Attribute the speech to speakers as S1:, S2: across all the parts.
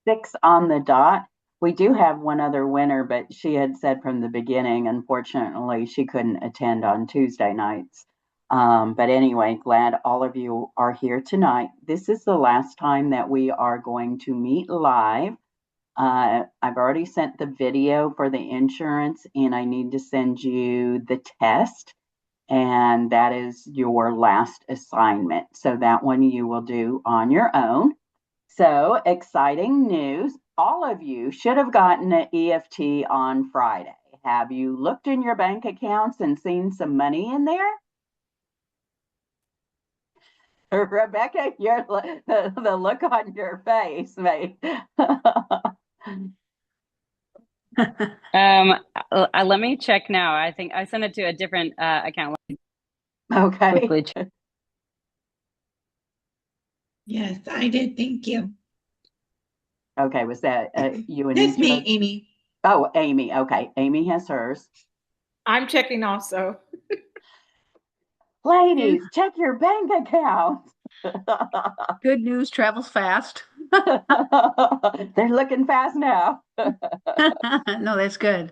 S1: 6 on the dot. We do have one other winner, but she had said from the beginning, unfortunately, she couldn't attend on Tuesday nights. But anyway, glad all of you are here tonight. This is the last time that we are going to meet live. I've already sent the video for the insurance, and I need to send you the test, and that is your last assignment. So that one you will do on your own. So exciting news. All of you should have gotten an EFT on Friday. Have you looked in your bank accounts and seen some money in there? Rebecca, the look on your face, mate.
S2: Let me check now. I think I sent it to a different account. Let me
S1: Okay.
S2: quickly check.
S3: Yes, I did. Thank you.
S1: Okay, was that you,
S3: That's me,
S1: Anitra?
S3: Amy.
S1: Oh, Amy. Okay, Amy has hers.
S4: I'm checking also.
S1: Ladies, check your bank accounts.
S5: Good news travels fast.
S1: They're looking fast now.
S5: No, that's good.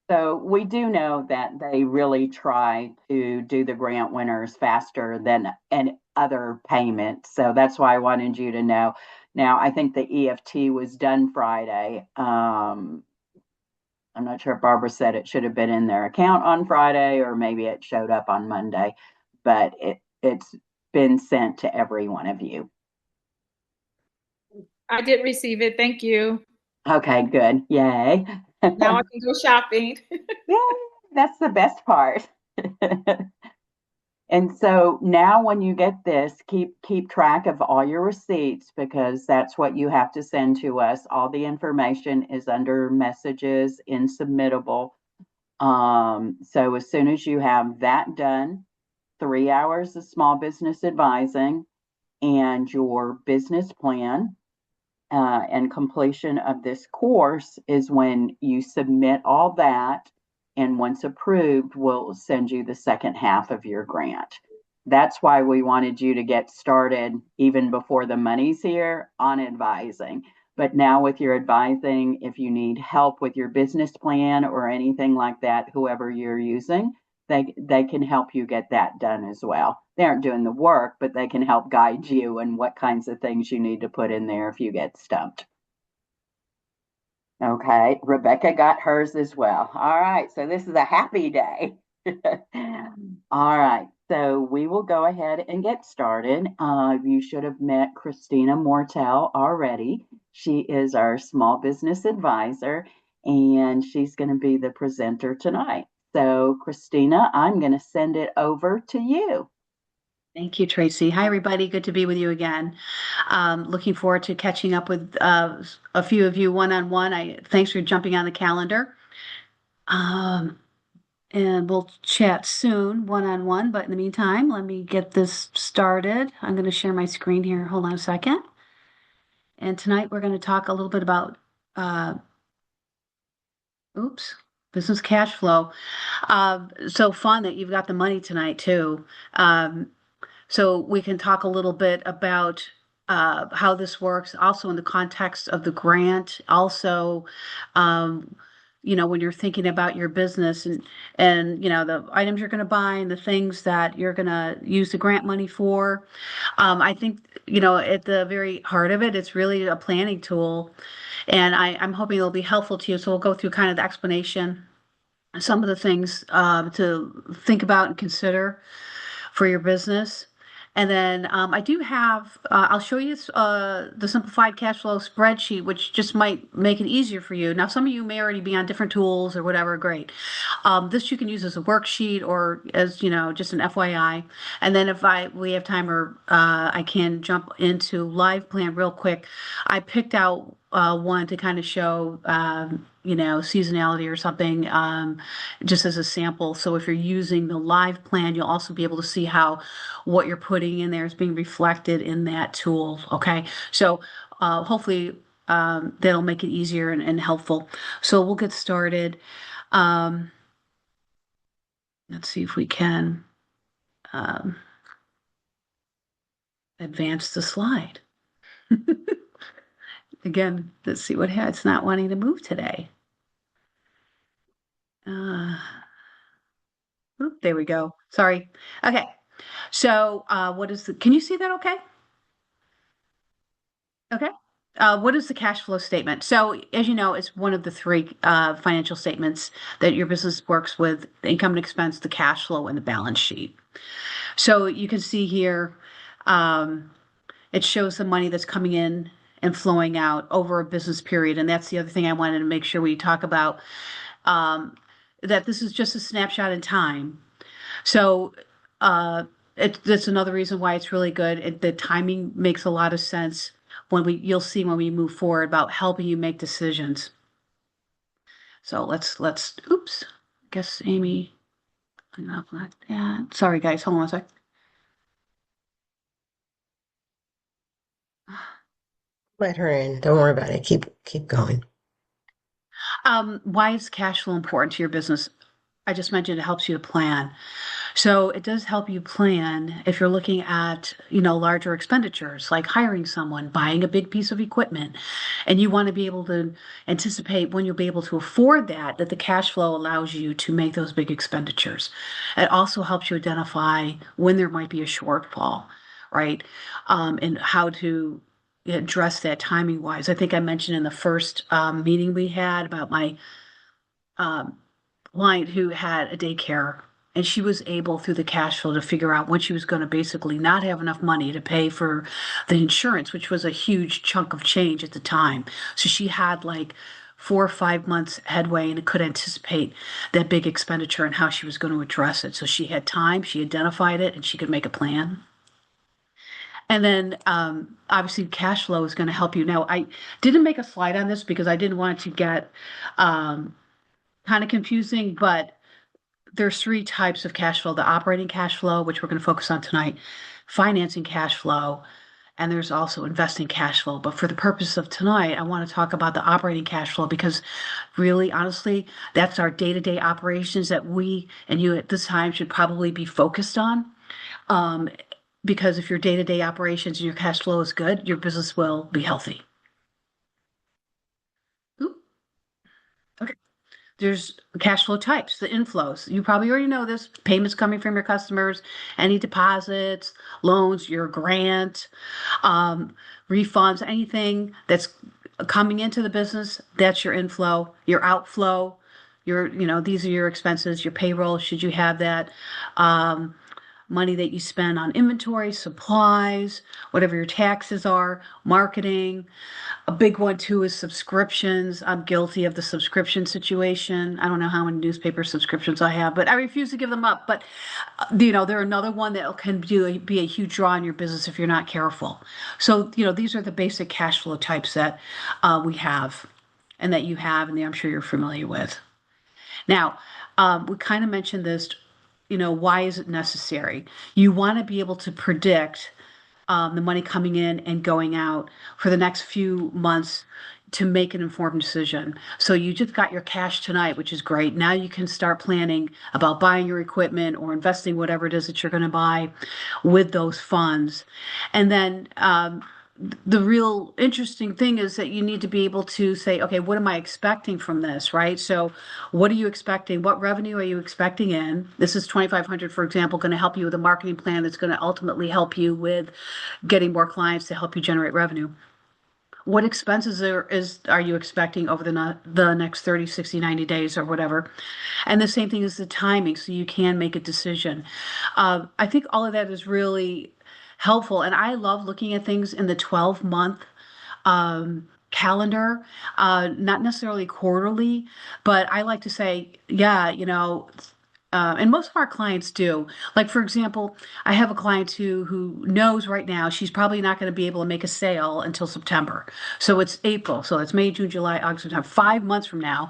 S1: So we do know that they really try to do the grant winners faster than any other payments. So that's why I wanted you to know. Now, I think the EFT was done Friday. I'm not sure if Barbara said it should have been in their account on Friday or maybe it showed up on Monday, but it's been sent to every one of you.
S4: I did receive it. Thank you.
S1: Okay, good. Yay.
S4: Now I can go shopping.
S1: Yay, that's the best part. And so now when you get this, keep track of all your receipts because that's what you have to send to us. All the information is under messages in submittable. So as soon as you have that done, 3 hours of small business advising and your business plan and completion of this course is when you submit all that. And once approved, we'll send you the second half of your grant. That's why we wanted you to get started even before the money's here on advising. But now with your advising, if you need help with your business plan or anything like that, whoever you're using, they can help you get that done as well. They aren't doing the work, but they can help guide you and what kinds of things you need to put in there if you get stumped. Okay, Rebecca got hers as well. All right, so this is a happy day. All right, so we will go ahead and get started. You should have met Christina Mortel already. She is our small business advisor, and she's going to be the presenter tonight. So, Christina, I'm going to send it over to you.
S5: Thank you, Tracy. Hi, everybody. Good to be with you again. Looking forward to catching up with a few of you one-on-one. Thanks for jumping on the calendar. And we'll chat soon one-on-one. But in the meantime, let me get this started. I'm going to share my screen here. Hold on a second. And tonight we're going to talk a little bit about, oops, business cash flow. So fun that you've got the money tonight too. So we can talk a little bit about how this works, also in the context of the grant. Also, when you're thinking about your business and the items you're going to buy and the things that you're going to use the grant money for. I think at the very heart of it, it's really a planning tool, and I'm hoping it'll be helpful to you. So we'll go through kind of the explanation, some of the things to think about and consider for your business. And then I do have, I'll show you the simplified cash flow spreadsheet, which just might make it easier for you. Now, some of you may already be on different tools or whatever, great. This you can use as a worksheet or as, just an FYI. And then if we have time or I can jump into live plan real quick. I picked out one to kind of show, seasonality or something, just as a sample. So if you're using the live plan, you'll also be able to see how what you're putting in there is being reflected in that tool. Okay. So hopefully that'll make it easier and helpful. So we'll get started. Let's see if we can um, advance the slide. Again, let's see what it's not wanting to move today. There we go. Sorry. Okay. So what is can you see that okay? Okay. What is the cash flow statement? So, as you know, it's one of the three financial statements that your business works with: the income and expense, the cash flow, and the balance sheet. So you can see here, it shows the money that's coming in and flowing out over a business period. And that's the other thing I wanted to make sure we talk about, that this is just a snapshot in time. So that's another reason why it's really good. The timing makes a lot of sense you'll see when we move forward about helping you make decisions. So let's, oops, I guess Amy, enough like that. Sorry guys, hold on a sec.
S6: Let her in. Don't worry about it. Keep going.
S5: Why is cash flow important to your business? I just mentioned it helps you to plan. So it does help you plan if you're looking at, larger expenditures like hiring someone, buying a big piece of equipment, and you want to be able to anticipate when you'll be able to afford that the cash flow allows you to make those big expenditures. It also helps you identify when there might be a shortfall, right? And how to address that timing wise. I think I mentioned in the first meeting we had about my client who had a daycare, and she was able through the cash flow to figure out when she was going to basically not have enough money to pay for the insurance, which was a huge chunk of change at the time. So she had like 4 or 5 months headway and could anticipate that big expenditure and how she was going to address it. So she had time, she identified it, and she could make a plan. And then obviously cash flow is going to help you. Now, I didn't make a slide on this because I didn't want it to get kind of confusing, but there's 3 types of cash flow: the operating cash flow, which we're going to focus on tonight, financing cash flow, and there's also investing cash flow. But for the purpose of tonight, I want to talk about the operating cash flow because really, honestly, that's our day-to-day operations that we and you at this time should probably be focused on. Because if your day-to-day operations and your cash flow is good, your business will be healthy. Ooh. Okay. There's cash flow types, the inflows. You probably already know this: payments coming from your customers, any deposits, loans, your grant, refunds, anything that's coming into the business, that's your inflow. Your outflow, these are your expenses, your payroll, should you have that. Money that you spend on inventory, supplies, whatever your taxes are, marketing. A big one too is subscriptions. I'm guilty of the subscription situation. I don't know how many newspaper subscriptions I have, but I refuse to give them up. But they're another one that can be a huge draw in your business if you're not careful. So these are the basic cash flow types that we have, and that you have, and that I'm sure you're familiar with. Now, we kind of mentioned this. Why is it necessary? You want to be able to predict the money coming in and going out for the next few months to make an informed decision. So you just got your cash tonight, which is great. Now you can start planning about buying your equipment or investing whatever it is that you're going to buy with those funds. And then the real interesting thing is that you need to be able to say, okay, what am I expecting from this, right? So what are you expecting? What revenue are you expecting in? This is $2,500, for example, going to help you with a marketing plan that's going to ultimately help you with getting more clients to help you generate revenue. What expenses are you expecting over the next 30, 60, 90 days or whatever? And the same thing is the timing, so you can make a decision. I think all of that is really helpful. And I love looking at things in the 12-month calendar, not necessarily quarterly, but I like to say, and most of our clients do. Like, for example, I have a client who knows right now she's probably not going to be able to make a sale until September. So it's April. So it's May, June, July, August, September, 5 months from now.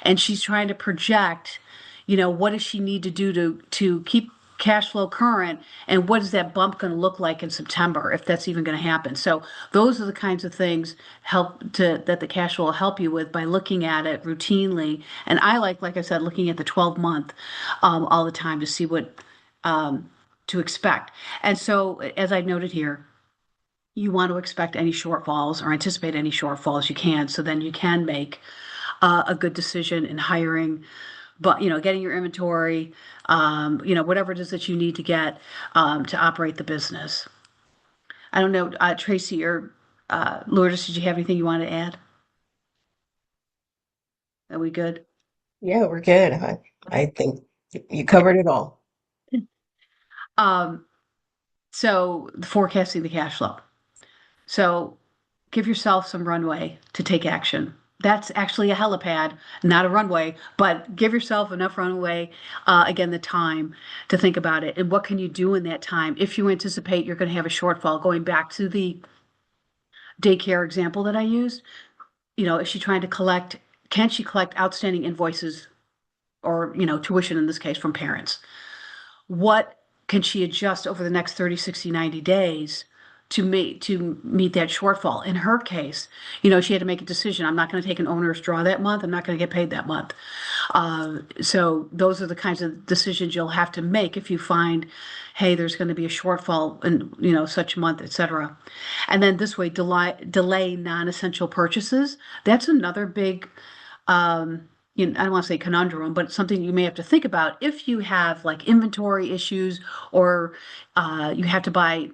S5: And she's trying to project, what does she need to do to keep cash flow current, and what is that bump going to look like in September, if that's even going to happen. So those are the kinds of things that the cash flow will help you with by looking at it routinely. And I like I said, looking at the 12-month all the time to see what to expect. And so, as I noted here, you want to expect any shortfalls or anticipate any shortfalls you can, so then you can make a good decision in hiring, but getting your inventory, whatever it is that you need to get to operate the business. I don't know, Tracy or Lourdes, did you have anything you want to add? Are we good?
S6: Yeah, we're good. I think you covered it all.
S5: So forecasting the cash flow. So give yourself some runway to take action. That's actually a helipad, not a runway, but give yourself enough runway, again, the time to think about it. And what can you do in that time if you anticipate you're going to have a shortfall? Going back to the daycare example that I used, is she trying to can she collect outstanding invoices or, tuition in this case from parents? What can she adjust over the next 30, 60, 90 days to meet that shortfall? In her case, she had to make a decision. I'm not going to take an owner's draw that month. I'm not going to get paid that month. So those are the kinds of decisions you'll have to make if you find, hey, there's going to be a shortfall in, such month, etc. And then this way, delay non-essential purchases. That's another big, I don't want to say conundrum, but something you may have to think about if you have like inventory issues or you have to buy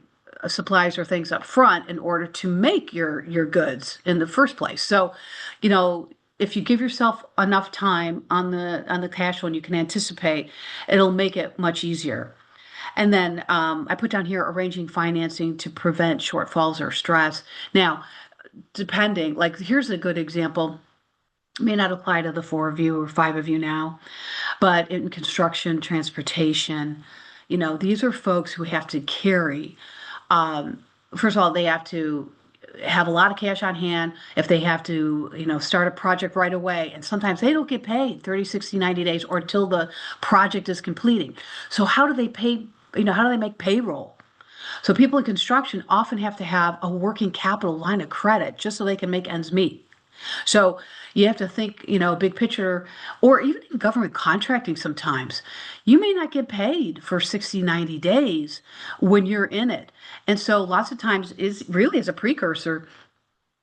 S5: supplies or things up front in order to make your goods in the first place. So, if you give yourself enough time on the cash flow and you can anticipate, it'll make it much easier. And then I put down here arranging financing to prevent shortfalls or stress. Now, depending, like here's a good example. May not apply to the 4 of you or 5 of you now, but in construction, transportation, these are folks who have to carry. First of all, they have to have a lot of cash on hand if they have to, start a project right away. And sometimes they don't get paid 30, 60, 90 days or until the project is completing. So how do they pay, how do they make payroll? So people in construction often have to have a working capital line of credit just so they can make ends meet. So you have to think, big picture, or even in government contracting sometimes, you may not get paid for 60, 90 days when you're in it. And so lots of times is really as a precursor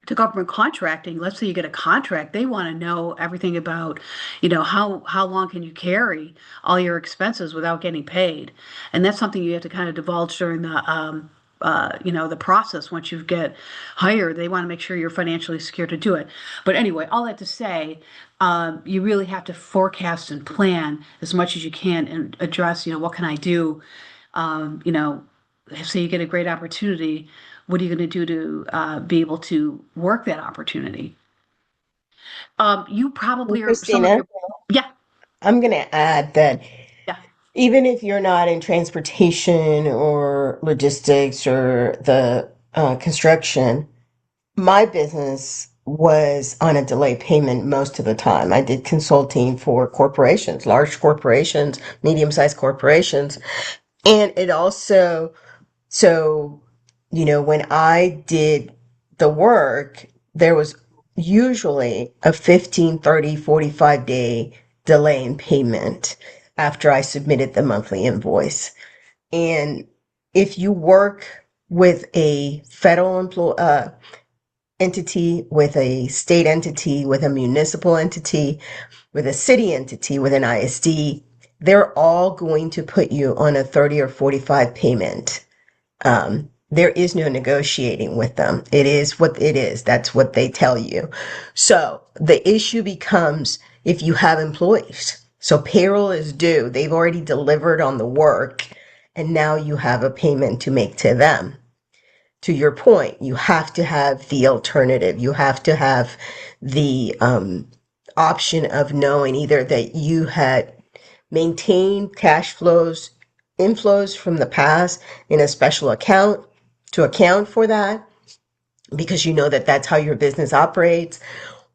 S5: to government contracting. Let's say you get a contract, they want to know everything about, how long can you carry all your expenses without getting paid? And that's something you have to kind of divulge during the process. Once you get hired, they want to make sure you're financially secure to do it. But anyway, all that to say, you really have to forecast and plan as much as you can and address, what can I do? Say you get a great opportunity, what are you going to do to be able to work that opportunity? You probably are
S6: Christina,
S5: yeah,
S6: I'm going to add that
S5: yeah.
S6: even if you're not in transportation or logistics or the construction, my business was on a delay payment most of the time. I did consulting for corporations, large corporations, medium-sized corporations. And it also, so, when I did the work, there was usually a 15, 30, 45-day delay in payment after I submitted the monthly invoice. And if you work with a federal entity, with a state entity, with a municipal entity, with a city entity, with an ISD, they're all going to put you on a 30 or 45 payment. There is no negotiating with them. It is what it is. That's what they tell you. So the issue becomes if you have employees. So payroll is due. They've already delivered on the work, and now you have a payment to make to them. To your point, you have to have the alternative. You have to have the option of knowing either that you had maintained cash inflows from the past in a special account to account for that, because you know that that's how your business operates,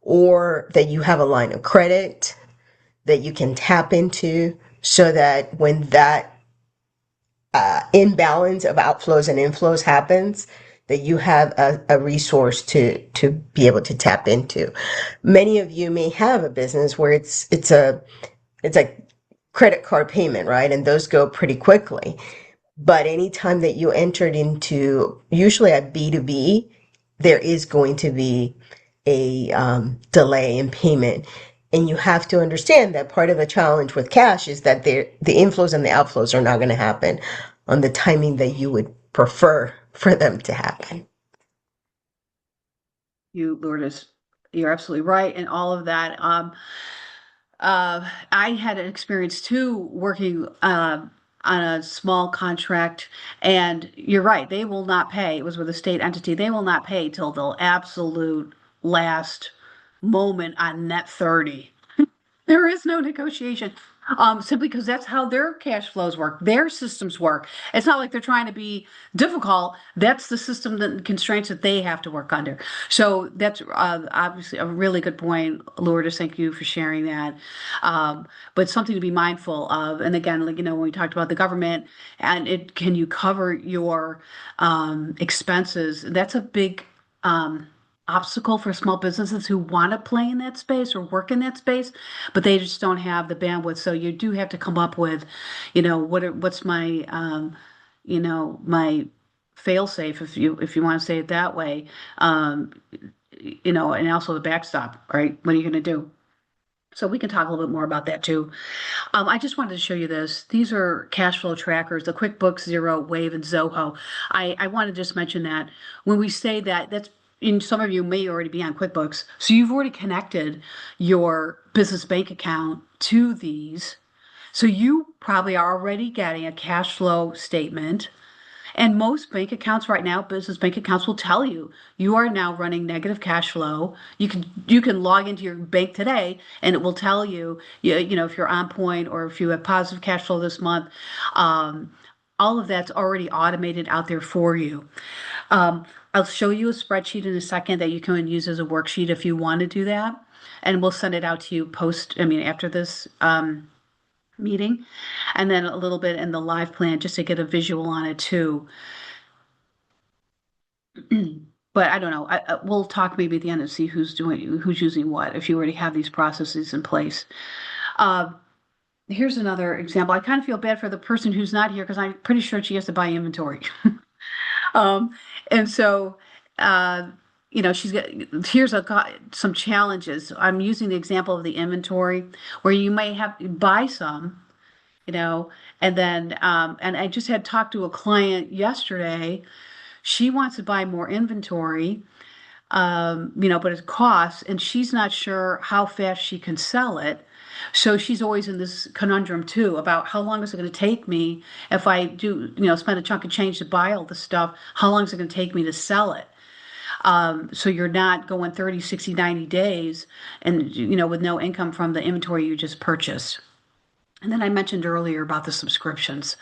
S6: or that you have a line of credit that you can tap into so that when that imbalance of outflows and inflows happens, that you have a resource to be able to tap into. Many of you may have a business where it's a credit card payment, right? And those go pretty quickly. But anytime that you entered into usually a B2B, there is going to be a delay in payment. And you have to understand that part of the challenge with cash is that the inflows and the outflows are not going to happen on the timing that you would prefer for them to happen.
S5: You, Lourdes, you're absolutely right, and all of that. I had an experience too working on a small contract, and you're right, they will not pay. It was with a state entity. They will not pay till the absolute last moment on net 30. There is no negotiation, simply because that's how their cash flows work, their systems work. It's not like they're trying to be difficult. That's the system, the constraints that they have to work under. So that's obviously a really good point, Lourdes. Thank you for sharing that. But something to be mindful of. And again, like, when we talked about the government and can you cover your expenses? That's a big obstacle for small businesses who want to play in that space or work in that space, but they just don't have the bandwidth. So you do have to come up with, what's my, my fail safe, if you want to say it that way, and also the backstop, right? What are you going to do? So we can talk a little bit more about that too. I just wanted to show you this. These are cash flow trackers, the QuickBooks, Xero, Wave, and Zoho. I want to just mention that when we say that, and some of you may already be on QuickBooks, so you've already connected your business bank account to these. So you probably are already getting a cash flow statement. And most bank accounts right now, business bank accounts, will tell you you are now running negative cash flow. You can log into your bank today, and it will tell you, if you're on point or if you have positive cash flow this month. All of that's already automated out there for you. I'll show you a spreadsheet in a second that you can use as a worksheet if you want to do that. And we'll send it out to you after this meeting. And then a little bit in the live plan just to get a visual on it too. But I don't know. We'll talk maybe at the end and see who's using what, if you already have these processes in place. Here's another example. I kind of feel bad for the person who's not here because I'm pretty sure she has to buy inventory. And so, here's some challenges. I'm using the example of the inventory where you may have to buy some, and then, and I just had talked to a client yesterday. She wants to buy more inventory, but it costs, and she's not sure how fast she can sell it. So she's always in this conundrum too about how long is it going to take me if I do, spend a chunk of change to buy all this stuff, how long is it going to take me to sell it? So you're not going 30, 60, 90 days and, with no income from the inventory you just purchased. And then I mentioned earlier about the subscriptions.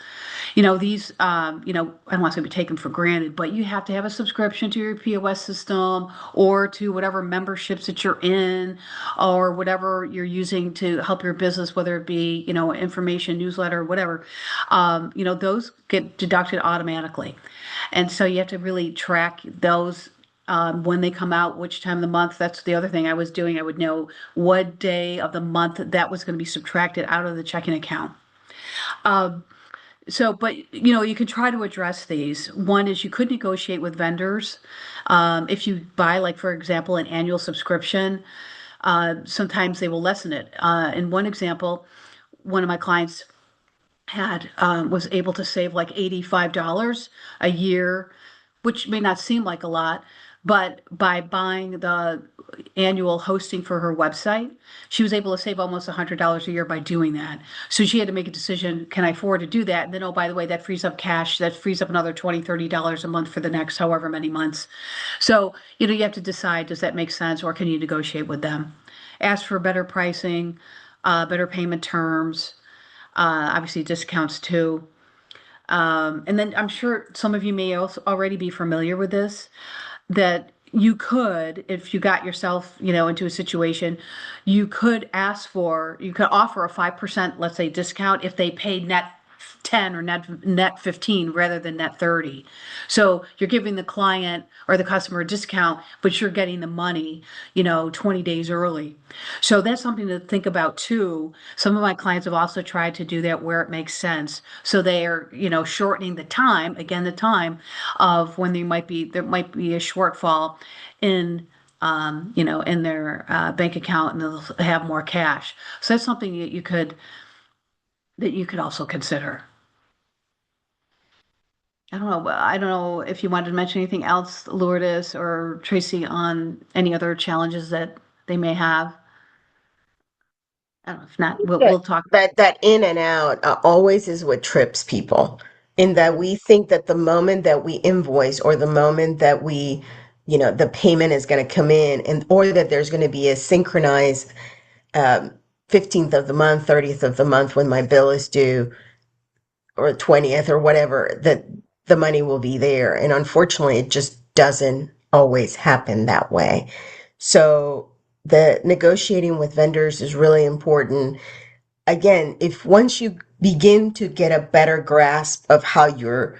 S5: These, I don't want to be taken for granted, but you have to have a subscription to your POS system or to whatever memberships that you're in or whatever you're using to help your business, whether it be, information, newsletter, whatever. Those get deducted automatically. And so you have to really track those when they come out, which time of the month. That's the other thing I was doing. I would know what day of the month that was going to be subtracted out of the checking account. But you can try to address these. One is you could negotiate with vendors. If you buy, like, for example, an annual subscription, sometimes they will lessen it. In one example, one of my clients was able to save like $85 a year, which may not seem like a lot, but by buying the annual hosting for her website, she was able to save almost $100 a year by doing that. So she had to make a decision, can I afford to do that? And then, oh, by the way, that frees up cash. That frees up another $20, $30 a month for the next however many months. So, you have to decide, does that make sense, or can you negotiate with them? Ask for better pricing, better payment terms, obviously discounts too. And then I'm sure some of you may also already be familiar with this, that you could, if you got yourself, into a situation, you could offer a 5%, let's say, discount if they paid net 10 or net 15 rather than net 30. So you're giving the client or the customer a discount, but you're getting the money, 20 days early. So that's something to think about too. Some of my clients have also tried to do that where it makes sense. So they are, shortening the time, again, the time of when there might be a shortfall in in their bank account, and they'll have more cash. So that's something that you could also consider. I don't know if you wanted to mention anything else, Lourdes or Tracy, on any other challenges that they may have. I don't know. If not, we'll talk.
S6: That in and out always is what trips people. In that we think that the moment that we invoice or the moment that we, the payment is going to come in, and or that there's going to be a synchronized 15th of the month, 30th of the month when my bill is due, or 20th or whatever, that the money will be there. And unfortunately, it just doesn't always happen that way. So the negotiating with vendors is really important. Again, if once you begin to get a better grasp of how your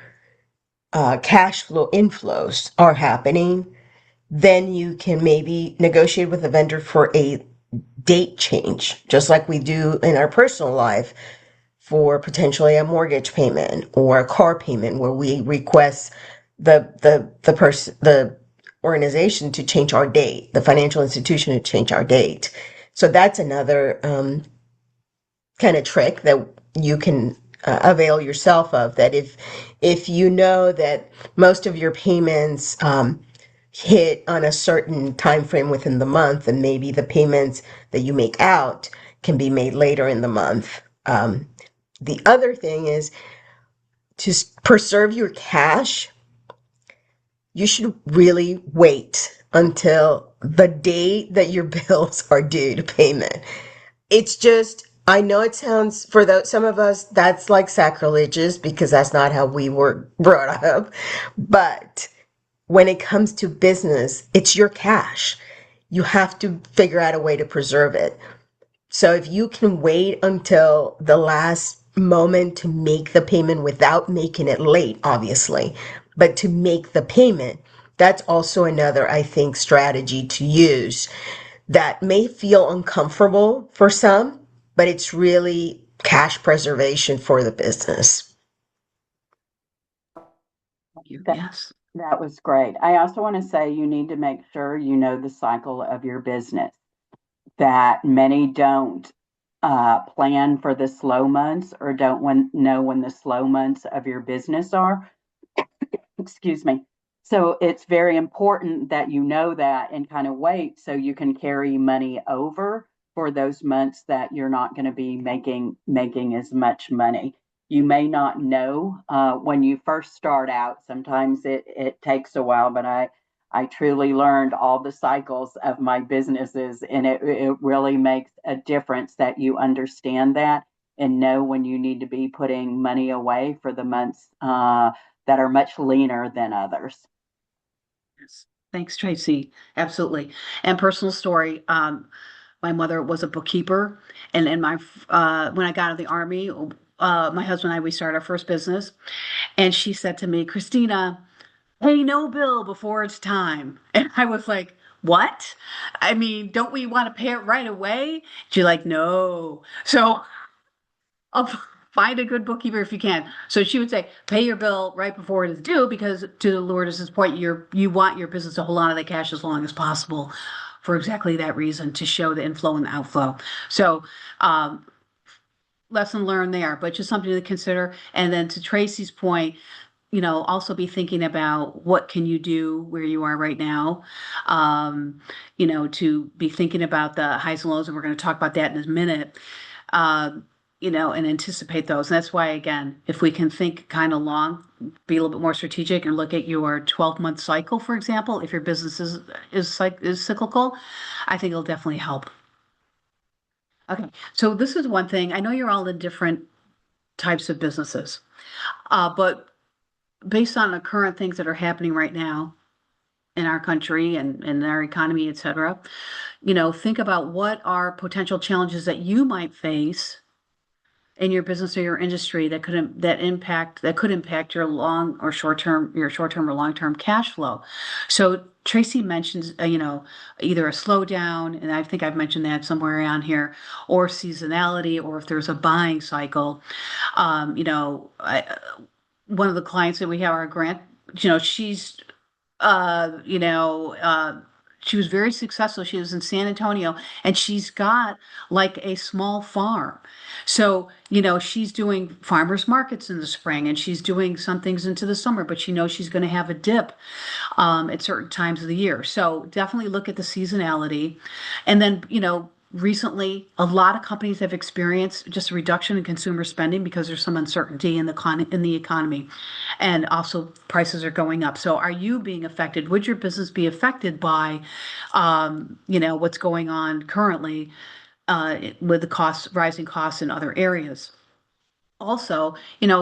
S6: cash flow inflows are happening, then you can maybe negotiate with a vendor for a date change, just like we do in our personal life for potentially a mortgage payment or a car payment, where we request the organization to change our date, the financial institution to change our date. So that's another kind of trick that you can avail yourself of. That if you know that most of your payments hit on a certain time frame within the month, and maybe the payments that you make out can be made later in the month. The other thing is to preserve your cash. You should really wait until the day that your bills are due to payment. It's just, I know it sounds, for some of us, that's like sacrilegious because that's not how we were brought up. But when it comes to business, it's your cash. You have to figure out a way to preserve it. So if you can wait until the last moment to make the payment without making it late, obviously, but to make the payment, that's also another, I think, strategy to use that may feel uncomfortable for some, but it's really cash preservation for the business.
S5: Yes.
S1: That was great. I also want to say you need to make sure you know the cycle of your business, that many don't plan for the slow months or don't know when the slow months of your business are. Excuse me. So it's very important that you know that and kind of wait so you can carry money over for those months that you're not going to be making as much money. You may not know when you first start out. Sometimes it takes a while, but I truly learned all the cycles of my businesses, and it really makes a difference that you understand that and know when you need to be putting money away for the months that are much leaner than others.
S5: Yes. Thanks, Tracy. Absolutely. And personal story. My mother was a bookkeeper, and my when I got out of the Army, my husband and I, we started our first business, and she said to me, Christina, pay no bill before it's time. And I was like, what? I mean, don't we want to pay it right away? She's like, no. So I'll find a good bookkeeper if you can. So she would say, pay your bill right before it is due, because to Lourdes's point, you want your business to hold on to the cash as long as possible for exactly that reason, to show the inflow and the outflow. So lesson learned there, but just something to consider. And then to Tracy's point, also be thinking about what can you do where you are right now, to be thinking about the highs and lows, and we're going to talk about that in a minute, and anticipate those. And that's why, again, if we can think kind of long, be a little bit more strategic and look at your 12-month cycle, for example, if your business is cyclical, I think it'll definitely help. Okay, so this is one thing. I know you're all in different types of businesses, but based on the current things that are happening right now in our country and in our economy, et cetera, think about what are potential challenges that you might face in your business or your industry that could impact your long or short-term or long-term cash flow. So Tracy mentions, either a slowdown, and I think I've mentioned that somewhere around here, or seasonality, or if there's a buying cycle. One of the clients that we have, our grant, she's uh, you know, uh, she was very successful. She was in San Antonio and she's got like a small farm. So, she's doing farmers markets in the spring and she's doing some things into the summer, but she knows she's going to have a dip at certain times of the year. So definitely look at the seasonality. And then, recently a lot of companies have experienced just a reduction in consumer spending because there's some uncertainty in the economy, and also prices are going up. So are you being affected? Would your business be affected by what's going on currently with the rising costs in other areas? Also,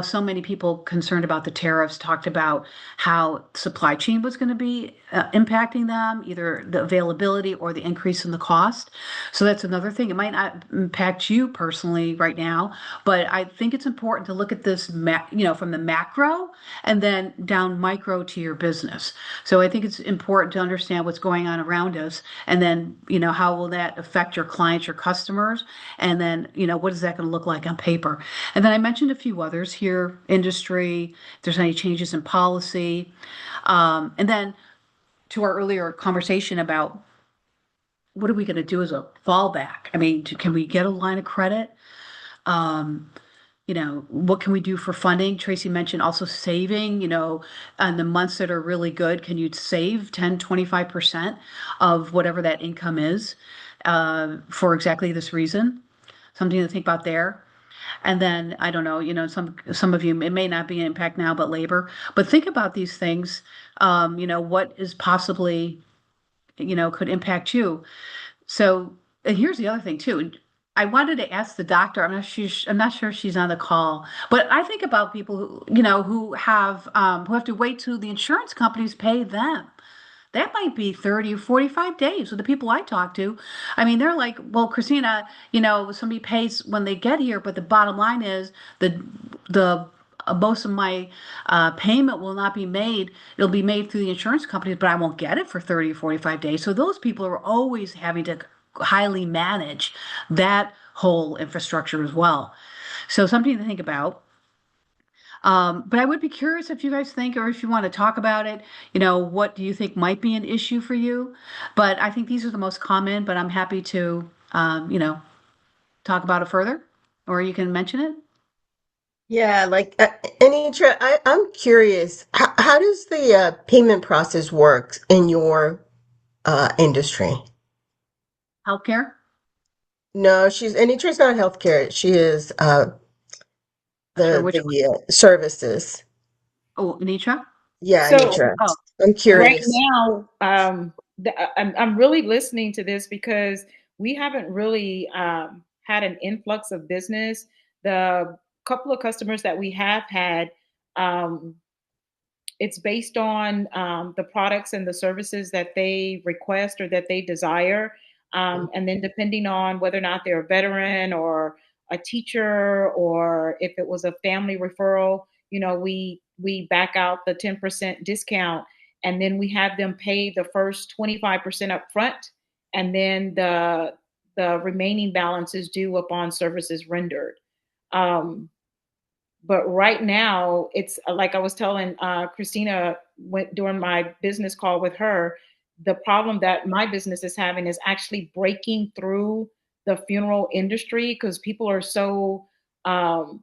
S5: so many people concerned about the tariffs talked about how supply chain was going to be impacting them, either the availability or the increase in the cost. So that's another thing. It might not impact you personally right now, but I think it's important to look at this, from the macro and then down micro to your business. So I think it's important to understand what's going on around us, and then, how will that affect your clients, your customers, and then, what is that going to look like on paper? And then I mentioned a few others here, industry, if there's any changes in policy. And then to our earlier conversation about what are we going to do as a fallback? I mean, can we get a line of credit? What can we do for funding? Tracy mentioned also saving, on the months that are really good, can you save 10, 25% of whatever that income is for exactly this reason? Something to think about there. And then I don't know, some of you, it may not be an impact now, but labor. But think about these things. What is possibly, could impact you. So, and here's the other thing too. I wanted to ask the doctor. I'm not sure if she's on the call, but I think about people who have to wait till the insurance companies pay them. That might be 30 or 45 days with the people I talk to. I mean, they're like, well, Christina, somebody pays when they get here, but the bottom line is the most of my payment will not be made. It'll be made through the insurance companies, but I won't get it for 30 or 45 days. So those people are always having to highly manage that whole infrastructure as well. So something to think about. But I would be curious if you guys think, or if you want to talk about it, what do you think might be an issue for you? But I think these are the most common, but I'm happy to, talk about it further, or you can mention it.
S6: Yeah, like Anitra, I'm curious, how does the payment process work in your industry?
S5: Healthcare.
S6: No, Anitra's not healthcare. She is
S5: Not sure
S6: the
S5: which.
S6: services.
S5: Oh, Anitra.
S6: Yeah,
S4: So
S6: Anitra.
S5: Oh,
S6: I'm
S4: right
S6: curious.
S4: now, I'm really listening to this because we haven't really had an influx of business. The couple of customers that we have had, um, it's based on the products and the services that they request or that they desire. And then depending on whether or not they're a veteran or a teacher, or if it was a family referral, we back out the 10% discount, and then we have them pay the first 25% up front, and then the remaining balance is due upon services rendered. Um, but right now, it's like I was telling Christina during my business call with her, the problem that my business is having is actually breaking through the funeral industry, because people are so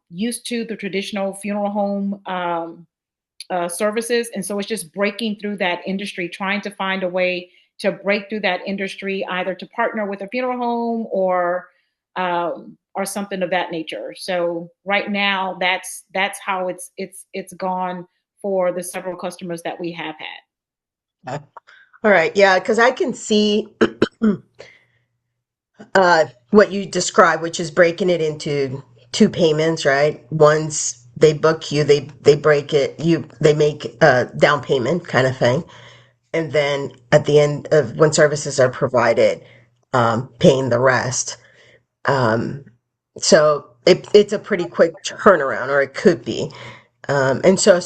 S4: used to the traditional funeral home services. And so it's just breaking through that industry, trying to find a way to break through that industry, either to partner with a funeral home or something of that nature. So right now, that's how it's gone for the several customers that we have had.
S6: All right, yeah, because I can see what you described, which is breaking it into two payments, right? Once they book you, they break it, they make a down payment kind of thing, and then at the end of when services are provided, paying the rest. Um, so it's a pretty quick turnaround, or it could be. And so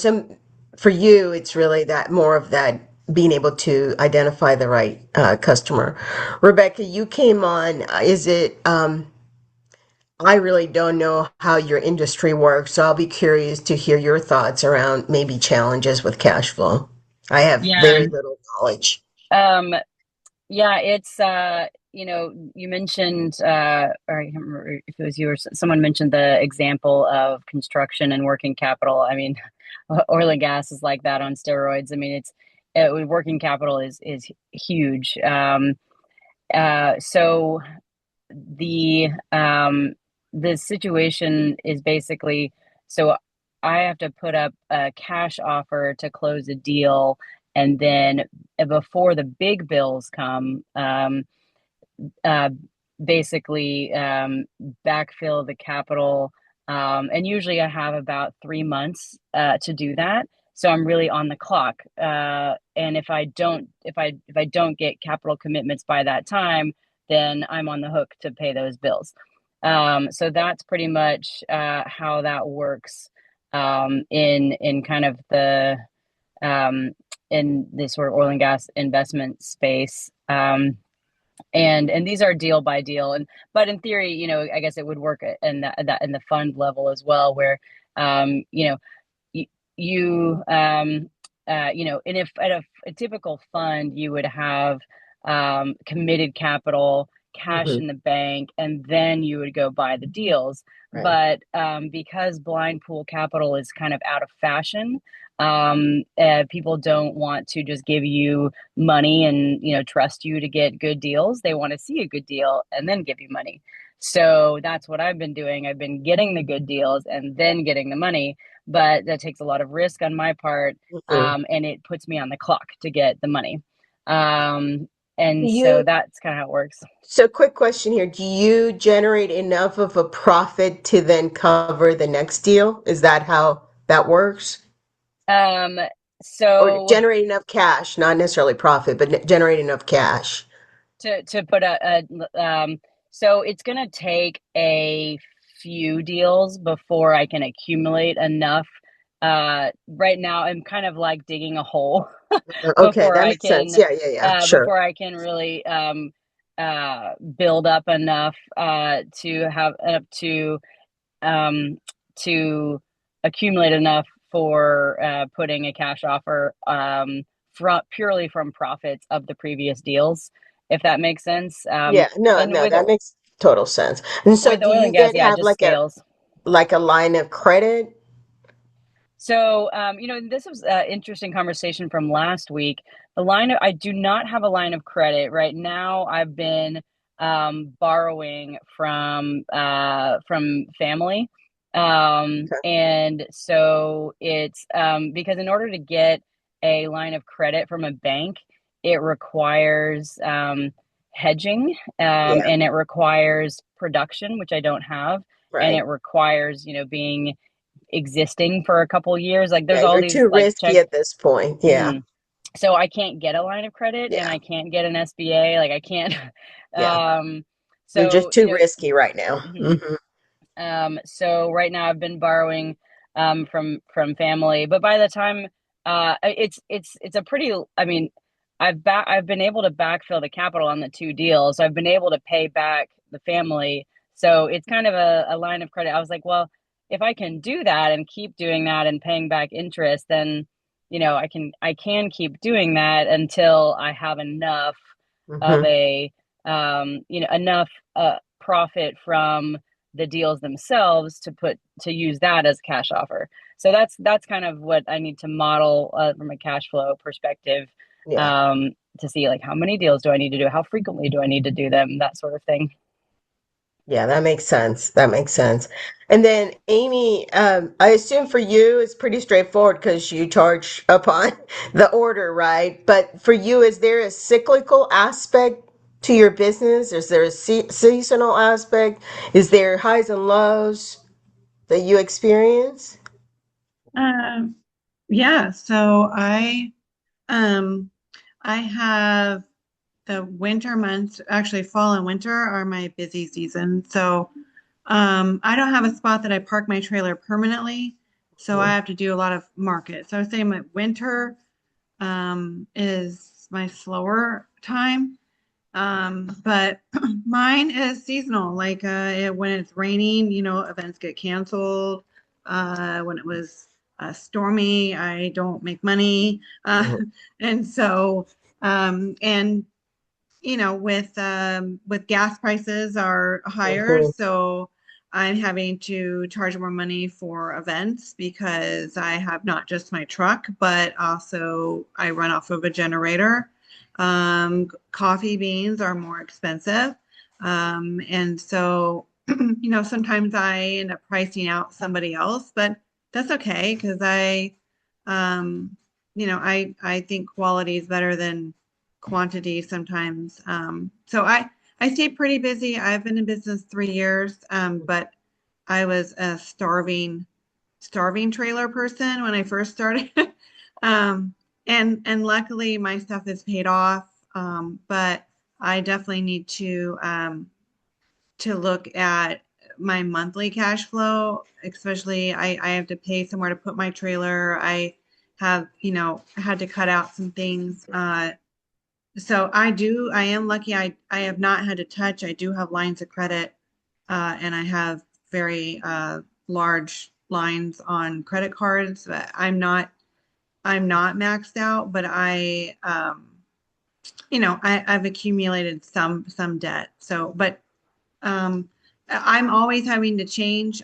S6: for you, it's really that more of that being able to identify the right customer. Rebecca, you came on. Is it? I really don't know how your industry works, so I'll be curious to hear your thoughts around maybe challenges with cash flow. I have
S2: Yeah.
S6: very little knowledge.
S2: Um, yeah, it's you know, you mentioned or I can't remember if it was you or someone mentioned the example of construction and working capital. I mean, oil and gas is like that on steroids. I mean, working capital is huge. So the situation is basically, so I have to put up a cash offer to close a deal, and then before the big bills come, uh, basically backfill the capital. And usually I have about 3 months to do that. So I'm really on the clock. And if I don't get capital commitments by that time, then I'm on the hook to pay those bills. So that's pretty much how that works in kind of the in this sort of oil and gas investment space. And these are deal by deal, but in theory, you know, I guess it would work in that in the fund level as well, where you know, you you know, and if at a typical fund, you would have committed capital, cash
S6: Hmm.
S2: in the bank, and then you would go buy the deals.
S6: Right.
S2: But because blind pool capital is kind of out of fashion, people don't want to just give you money and, you know, trust you to get good deals. They want to see a good deal and then give you money. So that's what I've been doing. I've been getting the good deals and then getting the money, but that takes a lot of risk on my part,
S6: Hmm.
S2: and it puts me on the clock to get the money.
S6: Do
S2: And so
S6: you,
S2: that's kind of how it works.
S6: so quick question here. Do you generate enough of a profit to then cover the next deal? Is that how that works?
S2: Um,
S6: Or
S2: so
S6: generate enough cash, not necessarily profit, but generate enough cash?
S2: to put so it's going to take a few deals before I can accumulate enough. Right now I'm kind of like digging a hole
S6: Okay,
S2: before
S6: that
S2: I
S6: makes sense.
S2: can
S6: Yeah, yeah, yeah, sure.
S2: really build up enough to have enough um to accumulate enough for putting a cash offer from purely from profits of the previous deals, if that makes sense.
S6: Yeah, no,
S2: And
S6: no, that makes total sense. And so
S2: with
S6: do
S2: oil
S6: you
S2: and gas,
S6: get
S2: yeah, it
S6: have
S2: just scales.
S6: like a line of credit?
S2: So, you know, this was an interesting conversation from last week. I do not have a line of credit right now. I've been borrowing from family,
S6: Okay.
S2: and so it's because in order to get a line of credit from a bank, it requires hedging,
S6: Yeah,
S2: and it requires production, which I don't have, and
S6: right.
S2: it requires, you know, being existing for a couple years. Like
S6: Yeah,
S2: there's all
S6: you're
S2: these
S6: too
S2: like
S6: risky
S2: checks.
S6: at this point. Yeah,
S2: Mhm. So I can't get a line of credit and
S6: yeah,
S2: I can't get an SBA. Like I can't.
S6: yeah.
S2: um,
S6: You're just
S2: so, you
S6: too
S2: know,
S6: risky right now.
S2: mhm.
S6: Hmm.
S2: So right now I've been borrowing from family, but by the time it's a pretty, I mean, I've been able to backfill the capital on the two deals. So I've been able to pay back the family. So it's kind of a line of credit. I was like, well, if I can do that and keep doing that and paying back interest, then, you know, I can keep doing that until I have enough of
S6: Hmm.
S2: a you know, enough profit from the deals themselves to use that as a cash offer. So that's kind of what I need to model from a cash flow perspective,
S6: Yeah.
S2: to see like how many deals do I need to do, how frequently do I need to do them, that sort of thing.
S6: Yeah, that makes sense. That makes sense. And then Amy, I assume for you it's pretty straightforward because you charge upon the order, right? But for you, is there a cyclical aspect to your business? Is there a seasonal aspect? Is there highs and lows that you experience?
S3: Um, yeah, so um I have the winter months, actually fall and winter are my busy season. So I don't have a spot that I park my trailer permanently, so I have to do a lot of market. So I would say my winter is my slower time. But mine is seasonal. Like when it's raining, events get canceled. When it was stormy, I don't make money. And so, and with gas prices are higher,
S6: Mhm.
S3: so I'm having to charge more money for events because I have not just my truck, but also I run off of a generator. Coffee beans are more expensive. And so, sometimes I end up pricing out somebody else, but that's okay because I think quality is better than quantity sometimes. So I stay pretty busy. I've been in business 3 years, but I was a starving trailer person when I first started. um, and luckily my stuff is paid off. But I definitely need to look at my monthly cash flow, especially I have to pay somewhere to put my trailer. I have, had to cut out some things. So I am lucky. I have not had to touch. I do have lines of credit, and I have very large lines on credit cards. But I'm not maxed out, but I've accumulated some debt. So, but I'm always having to change.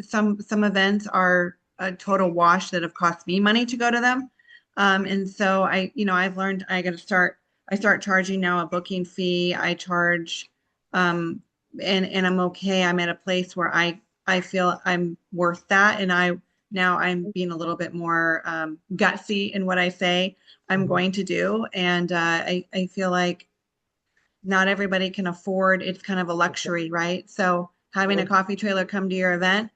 S3: Some events are a total wash that have cost me money to go to them. And so I've learned I start charging now a booking fee. I charge, and I'm okay. I'm at a place where I feel I'm worth that. And now I'm being a little bit more, gutsy in what I say I'm going to do. And, I feel like not everybody can afford, it's kind of a luxury, right? So having a coffee trailer come to your event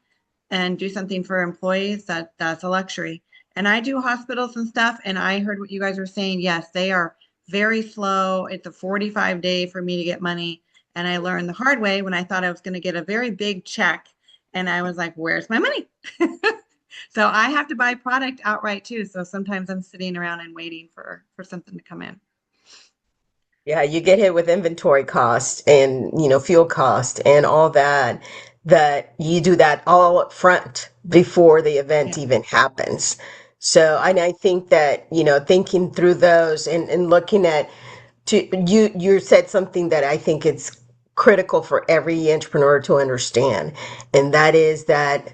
S3: and do something for employees, that's a luxury. And I do hospitals and stuff, and I heard what you guys were saying. Yes, they are very slow. It's a 45-day for me to get money. And I learned the hard way when I thought I was going to get a very big check. And I was like, where's my money? So I have to buy product outright too. So sometimes I'm sitting around and waiting for something to come in.
S6: Yeah, you get hit with inventory cost and, fuel cost and all that, that you do that all up front before the event
S3: Yeah.
S6: even happens. So, and I think that, thinking through those and looking at you said something that I think it's critical for every entrepreneur to understand, and that is that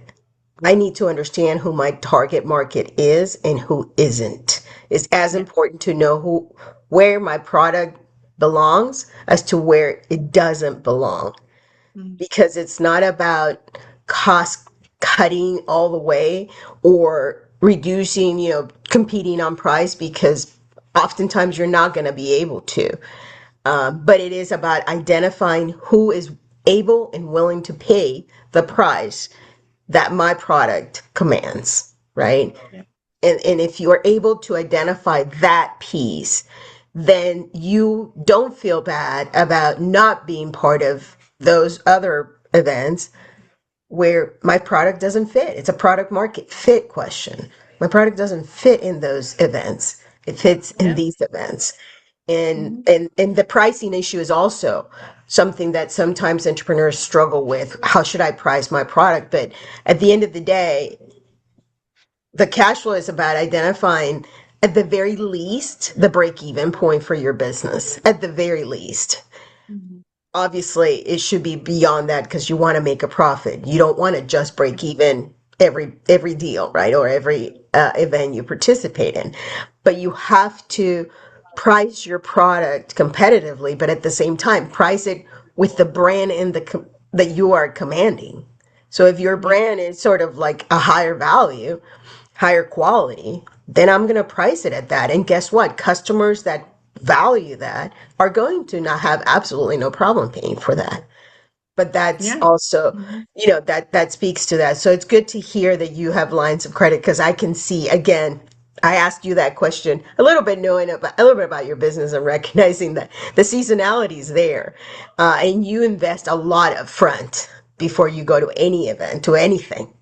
S6: I need to understand who my target market is and who isn't. It's as
S3: Yeah.
S6: important to know where my product belongs as to where it doesn't belong,
S3: Mm.
S6: because it's not about cost cutting all the way or reducing, competing on price, because oftentimes you're not going to be able to. But it is about identifying who is able and willing to pay the price that my product commands, right?
S3: Yeah.
S6: And if you are able to identify that piece, then you don't feel bad about not being part of those other events where my product doesn't fit. It's a product market fit question. My product doesn't fit in those events. It fits in
S3: Yeah.
S6: these events. And
S3: Mhm.
S6: and the pricing issue is also something that sometimes entrepreneurs struggle with. How should I price my product? But at the end of the day, the cash flow is about identifying, at the very least, the break even point for your business. At the very least.
S3: Mhm.
S6: Obviously, it should be beyond that because you want to make a profit. You don't want to just break even every deal, right? Or every event you participate in. But you have to price your product competitively, but at the same time, price it with the brand in that you are commanding. So if your
S3: Yeah.
S6: brand is sort of like a higher value, higher quality, then I'm going to price it at that. And guess what? Customers that value that are going to not have absolutely no problem paying for that. But that's
S3: Yeah.
S6: also,
S3: Mhm.
S6: that speaks to that. So it's good to hear that you have lines of credit, because I can see, again, I asked you that question a little bit, knowing about a little bit about your business and recognizing that the seasonality is there, and you invest a lot up front. before you go to any event, to anything.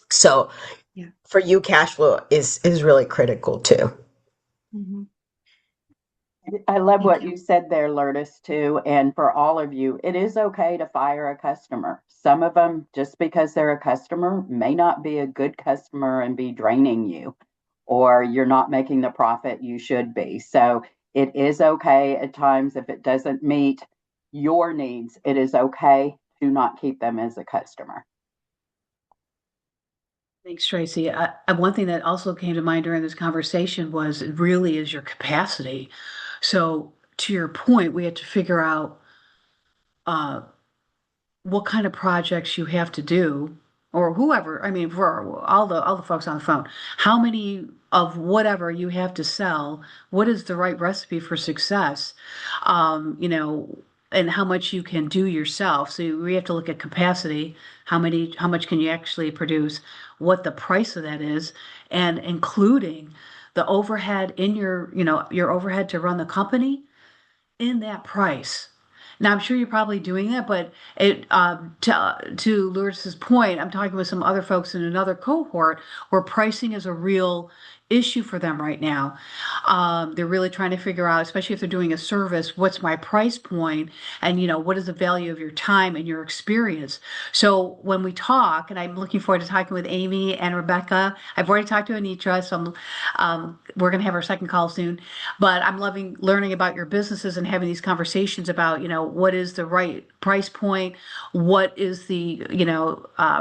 S6: So
S3: Yeah.
S6: for you, cash flow is really critical too.
S3: Mhm.
S1: I love
S3: Thank
S1: what
S3: you.
S1: you said there, Lourdes, too. And for all of you, it is okay to fire a customer. Some of them, just because they're a customer, may not be a good customer and be draining you, or you're not making the profit you should be. So it is okay at times if it doesn't meet your needs, it is okay to not keep them as a customer.
S5: Thanks, Tracy. One thing that also came to mind during this conversation was it really is your capacity. So to your point, we had to figure out uh, what kind of projects you have to do, or whoever. I mean, for all the folks on the phone, how many of whatever you have to sell, what is the right recipe for success? You know, and how much you can do yourself. So we have to look at capacity, how much can you actually produce, what the price of that is, and including the overhead in your, your overhead to run the company in that price. Now, I'm sure you're probably doing that, but to Lourdes's point, I'm talking with some other folks in another cohort where pricing is a real issue for them right now. They're really trying to figure out, especially if they're doing a service, what's my price point, and what is the value of your time and your experience. So when we talk, and I'm looking forward to talking with Amy and Rebecca. I've already talked to Anitra, so we're going to have our second call soon. But I'm loving learning about your businesses and having these conversations about, what is the right price point, what is the,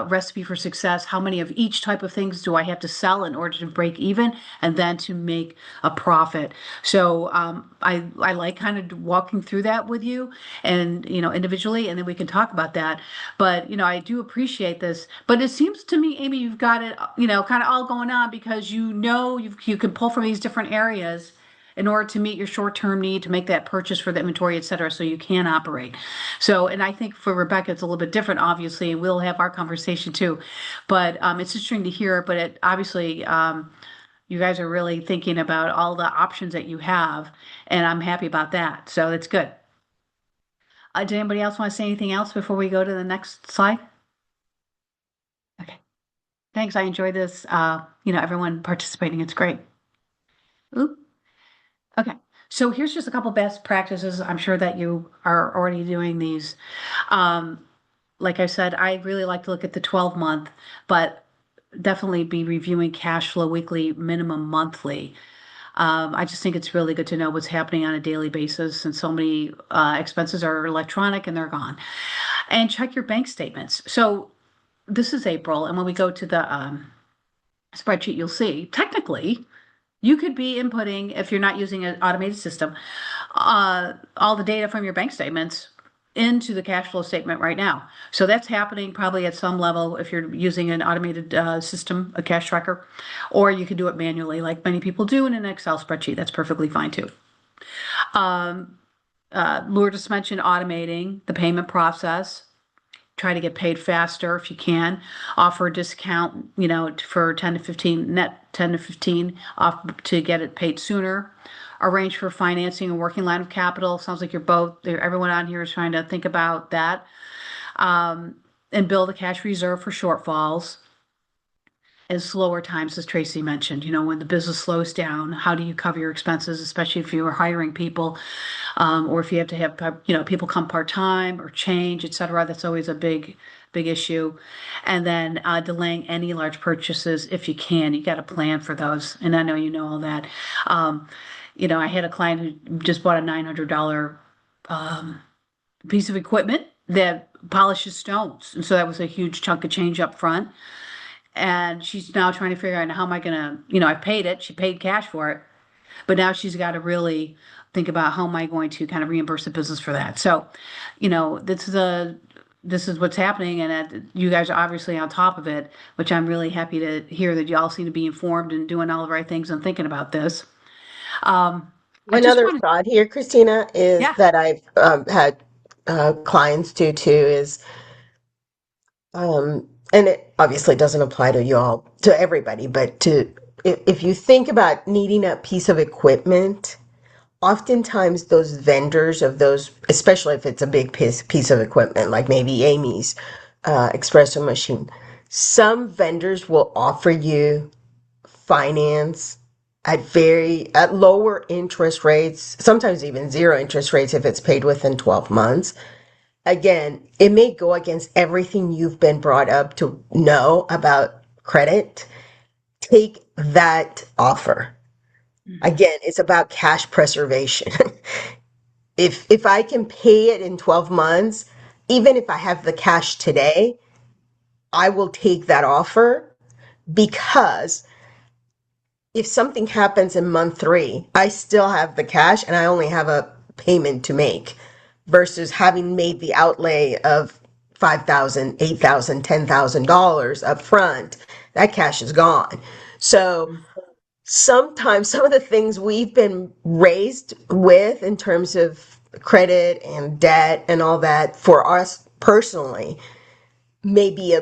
S5: recipe for success, how many of each type of things do I have to sell in order to break even and then to make a profit. So I like kind of walking through that with you and, individually, and then we can talk about that. But, I do appreciate this. But it seems to me, Amy, you've got it, kind of all going on because you can pull from these different areas in order to meet your short-term need to make that purchase for the inventory, et cetera, so you can operate. So, and I think for Rebecca, it's a little bit different, obviously, and we'll have our conversation too. But it's interesting to hear, but it obviously, you guys are really thinking about all the options that you have, and I'm happy about that. So that's good. Did anybody else want to say anything else before we go to the next slide? Okay. Thanks. I enjoyed this. Everyone participating. It's great. Oop. Okay. So here's just a couple best practices. I'm sure that you are already doing these. Like I said, I really like to look at the 12-month, but definitely be reviewing cash flow weekly, minimum monthly. I just think it's really good to know what's happening on a daily basis, and so many expenses are electronic and they're gone. And check your bank statements. So this is April, and when we go to the spreadsheet, you'll see technically you could be inputting, if you're not using an automated system, all the data from your bank statements into the cash flow statement right now. So that's happening probably at some level if you're using an automated system, a cash tracker, or you can do it manually like many people do in an Excel spreadsheet. That's perfectly fine too. Lourdes mentioned automating the payment process. Try to get paid faster if you can. Offer a discount, for 10 to 15, net 10 to 15 off to get it paid sooner. Arrange for financing and working line of capital. Sounds like everyone on here is trying to think about that. And build a cash reserve for shortfalls. And slower times, as Tracy mentioned, when the business slows down, how do you cover your expenses, especially if you are hiring people, or if you have to have, people come part-time or change, et cetera. That's always a big issue. And then delaying any large purchases if you can. You got to plan for those. And I know you know all that. I had a client who just bought a $900 piece of equipment that polishes stones. And so that was a huge chunk of change up front. And she's now trying to figure out how am I going to, I paid it, she paid cash for it, but now she's got to really think about how am I going to kind of reimburse the business for that. So, this is what's happening, and you guys are obviously on top of it, which I'm really happy to hear that you all seem to be informed and doing all the right things and thinking about this.
S6: One other thought here, Christina, is that I've had clients do too is, and it obviously doesn't apply to you all, to everybody, but if you think about needing a piece of equipment, oftentimes those vendors of those, especially if it's a big piece of equipment, like maybe Amy's espresso machine, some vendors will offer you finance at lower interest rates, sometimes even zero interest rates if it's paid within 12 months. Again, it may go against everything you've been brought up to know about credit. Take that offer. Again, it's about cash preservation. If I can pay it in 12 months, even if I have the cash today, I will take that offer, because if something happens in month 3, I still have the cash and I only have a payment to make, versus having made the outlay of $5,000, $8,000, $10,000 up front. That cash is gone. So sometimes some of the things we've been raised with in terms of credit and debt and all that for us personally may be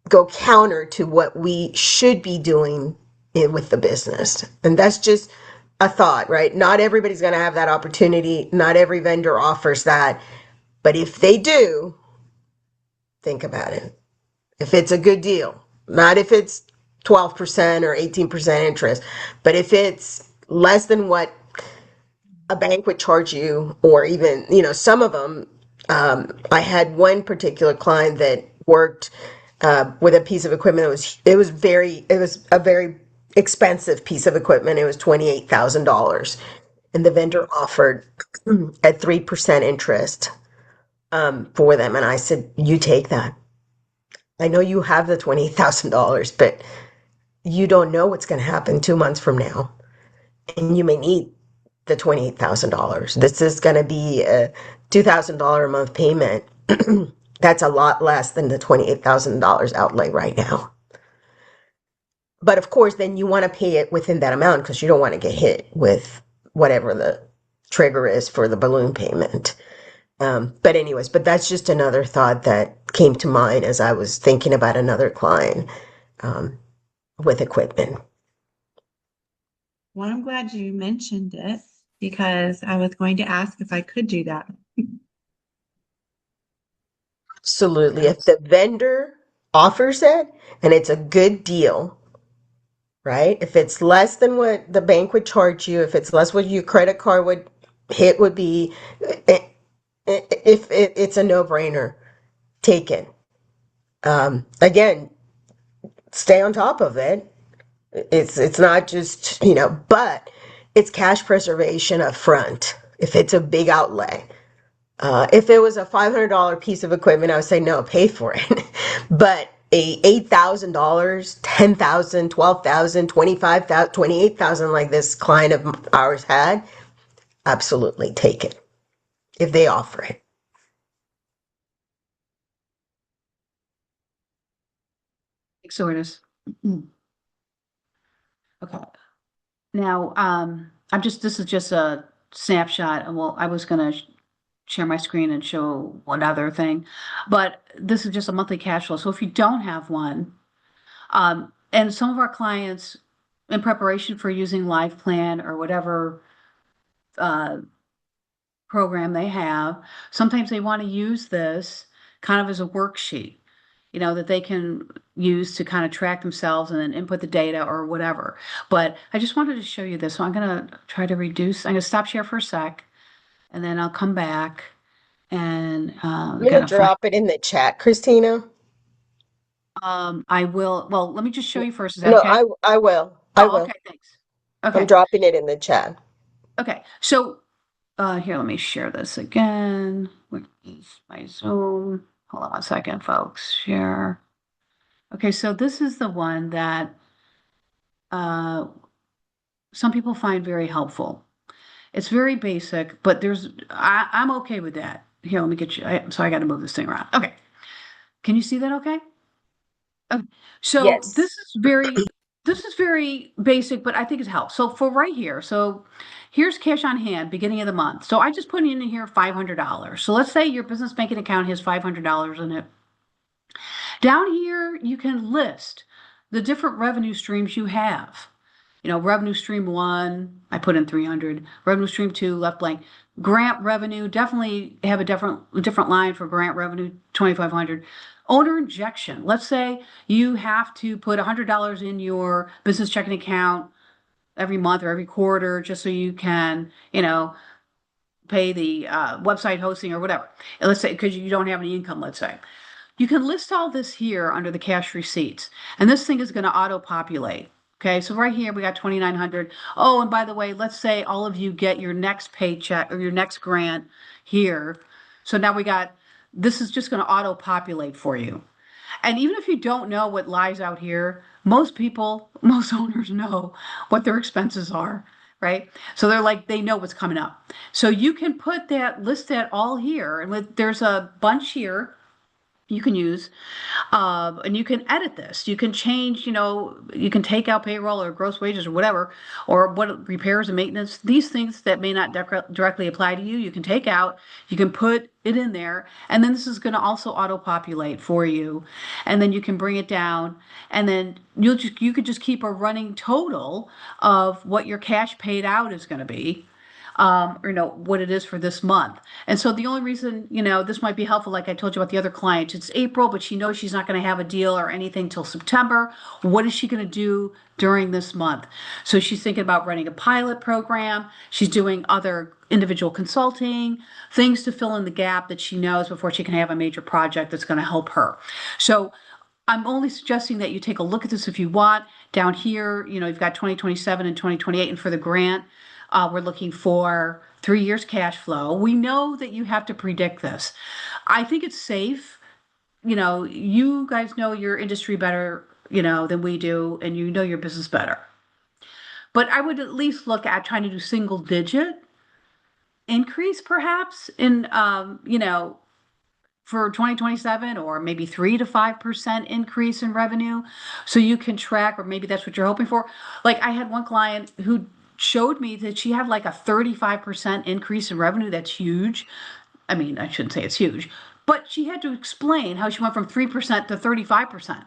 S6: go counter to what we should be doing with the business. And that's just a thought, right? Not everybody's going to have that opportunity. Not every vendor offers that. But if they do, think about it. If it's a good deal, not if it's 12% or 18% interest, but if it's less than what a bank would charge you, or even, some of them. I had one particular client that worked with a piece of equipment it was a very expensive piece of equipment. It was $28,000, and the vendor offered at 3% interest for them, and I said, "You take that. I know you have the $28,000, but you don't know what's going to happen 2 months from now, and you may need the $28,000. This is going to be a $2,000 a month payment." That's a lot less than the $28,000 outlay right now. But of course, then you want to pay it within that amount, because you don't want to get hit with whatever the trigger is for the balloon payment. But that's just another thought that came to mind as I was thinking about another client with equipment.
S3: Well, I'm glad you mentioned it, because I was going to ask if I could do that.
S6: Absolutely. If the vendor offers it and it's a good deal, right? If it's less than what the bank would charge you, if it's less what your credit card would be, if it's a no-brainer, take it. Again, stay on top of it. It's not just, but it's cash preservation up front if it's a big outlay. If it was a $500 piece of equipment, I would say no, pay for it. But a $8,000, $10,000, $12,000, $25,000, $28,000 like this client of ours had, absolutely take it if they offer it.
S5: Exhortus. Okay. Now, this is just a snapshot, and I was gonna share my screen and show one other thing, but this is just a monthly cash flow. So if you don't have one, and some of our clients, in preparation for using LivePlan or whatever program they have, sometimes they want to use this kind of as a worksheet, that they can use to kind of track themselves and then input the data or whatever. But I just wanted to show you this. So I'm going to try to reduce. I'm going to stop share for a sec, and then I'll come back and
S6: I'm going to drop it in the chat, Christina.
S5: I will. Well, let me just show you first. Is that
S6: No,
S5: okay?
S6: I will.
S5: Okay, thanks. Okay.
S6: I'm dropping it in the chat.
S5: Okay. So here, let me share this again. Where is my Zoom? Hold on one second, folks. Share. Okay, so this is the one that some people find very helpful. It's very basic, but I'm okay with that. Here, let me get you. So I got to move this thing around. Okay. Can you see that okay? Okay. So
S6: Yes.
S5: this is very basic, but I think it helps. So for right here, so here's cash on hand, beginning of the month. So I just put in here $500. So let's say your business banking account has $500 in it. Down here, you can list the different revenue streams you have. revenue stream 1, I put in 300. Revenue stream 2, left blank. Grant revenue, definitely have a different line for grant revenue, 2,500. Owner injection. Let's say you have to put $100 in your business checking account every month or every quarter just so you can, pay the website hosting or whatever. And let's say because you don't have any income, let's say. You can list all this here under the cash receipts, and this thing is going to auto-populate. Okay, so right here we got 2,900. Oh, and by the way, let's say all of you get your next paycheck or your next grant here. So now this is just going to auto-populate for you. And even if you don't know what lies out here, most owners know what their expenses are, right? So they know what's coming up. So you can list that all here, and there's a bunch here you can use, and you can edit this. You can change, you can take out payroll or gross wages or whatever, or what repairs and maintenance, these things that may not directly apply to you, you can take out, you can put it in there, and then this is going to also auto-populate for you, and then you can bring it down, and then you could just keep a running total of what your cash paid out is going to be. What it is for this month. And so the only reason, this might be helpful, like I told you about the other client, it's April, but she knows she's not going to have a deal or anything till September. What is she going to do during this month? So she's thinking about running a pilot program. She's doing other individual consulting, things to fill in the gap that she knows before she can have a major project that's going to help her. So I'm only suggesting that you take a look at this if you want. Down here, you've got 2027 and 2028, and for the grant, we're looking for 3 years cash flow. We know that you have to predict this. I think it's safe. You guys know your industry better, than we do, and you know your business better. But I would at least look at trying to do single digit increase perhaps in, for 2027, or maybe 3 to 5% increase in revenue. So you can track, or maybe that's what you're hoping for. Like I had one client who showed me that she had like a 35% increase in revenue. That's huge. I mean, I shouldn't say it's huge, but she had to explain how she went from 3% to 35%.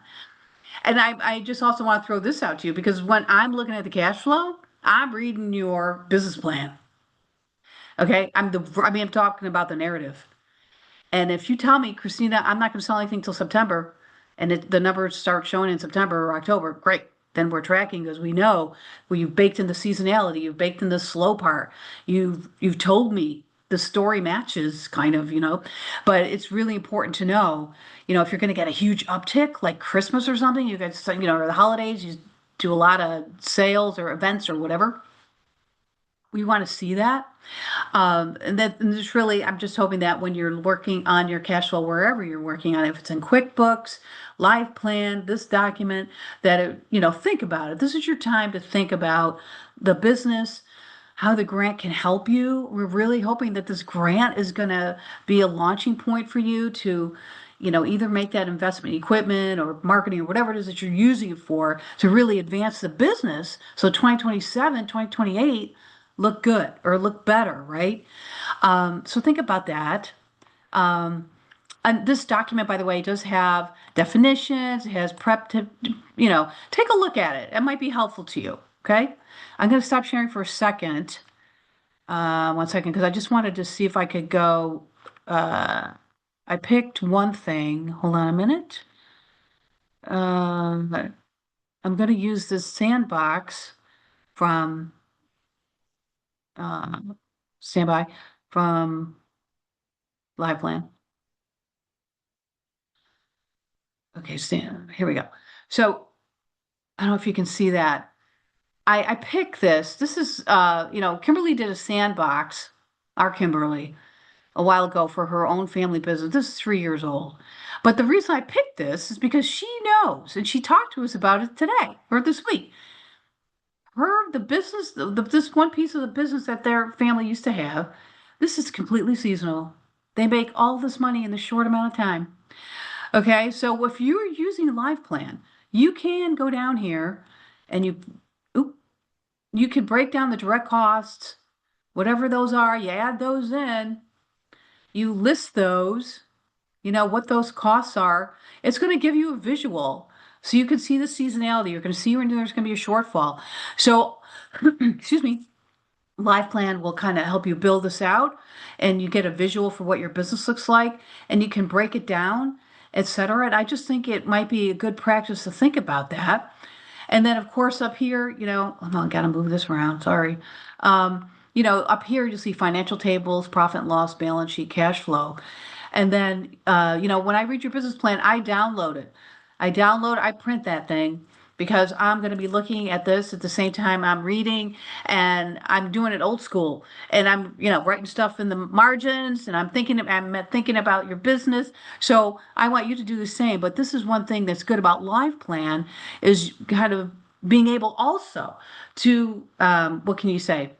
S5: And I just also want to throw this out to you, because when I'm looking at the cash flow, I'm reading your business plan. Okay. I'm talking about the narrative. And if you tell me, Christina, I'm not going to sell anything till September, and the numbers start showing in September or October, great. Then we're tracking, because we know you've baked in the seasonality, you've baked in the slow part. You've told me the story matches kind of, but it's really important to know, if you're going to get a huge uptick like Christmas or something, you guys, or the holidays, you do a lot of sales or events or whatever. We want to see that. And there's really, I'm just hoping that when you're working on your cash flow, wherever you're working on, if it's in QuickBooks, Live Plan, this document, that think about it. This is your time to think about the business, how the grant can help you. We're really hoping that this grant is going to be a launching point for you to, either make that investment equipment or marketing or whatever it is that you're using it for, to really advance the business. So 2027, 2028 look good or look better, right? So think about that. And this document, by the way, does have definitions, it has prep to, take a look at it. It might be helpful to you, okay? I'm going to stop sharing for a second. 1 second, because I just wanted to see if I could go, I picked one thing. Hold on a minute. I'm going to use this sandbox from standby from Live Plan. Okay, here we go. So I don't know if you can see that. I picked this. This is, Kimberly did a sandbox, our Kimberly, a while ago for her own family business. This is 3 years old. But the reason I picked this is because she knows, and she talked to us about it today or this week. The business, this one piece of the business that their family used to have, this is completely seasonal. They make all this money in a short amount of time. Okay, so if you're using a Live Plan, you can go down here and you can break down the direct costs, whatever those are, you add those in, you list those, what those costs are. It's going to give you a visual So you can see the seasonality. You're going to see when there's going to be a shortfall. So, excuse me, Life Plan will kind of help you build this out, and you get a visual for what your business looks like, and you can break it down, etc. And I just think it might be a good practice to think about that. And then, of course, up here, oh, I gotta move this around. Sorry. Up here you'll see financial tables, profit and loss, balance sheet, cash flow. And then, when I read your business plan, I download it. I print that thing because I'm going to be looking at this at the same time I'm reading, and I'm doing it old school. And I'm, writing stuff in the margins, and I'm thinking about your business. So I want you to do the same. But this is one thing that's good about Live Plan is kind of being able also to, what can you say?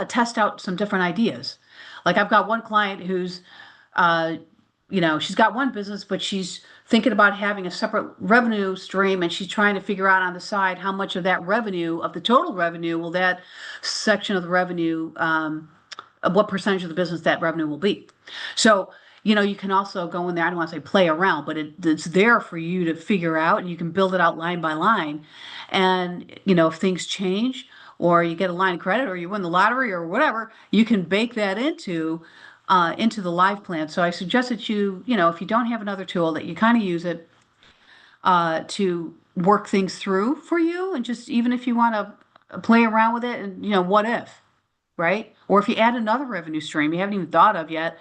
S5: Test out some different ideas. Like I've got one client who's, she's got one business, but she's thinking about having a separate revenue stream, and she's trying to figure out on the side how much of that revenue, of the total revenue, will that section of the revenue, what percentage of the business that revenue will be. So, you can also go in there, I don't want to say play around, but it's there for you to figure out, and you can build it out line by line. And, if things change, or you get a line of credit, or you win the lottery, or whatever, you can bake that into the Live Plan. So I suggest that if you don't have another tool, that you kind of use it to work things through for you, and just even if you want to play around with it, and what if, right? Or if you add another revenue stream you haven't even thought of yet,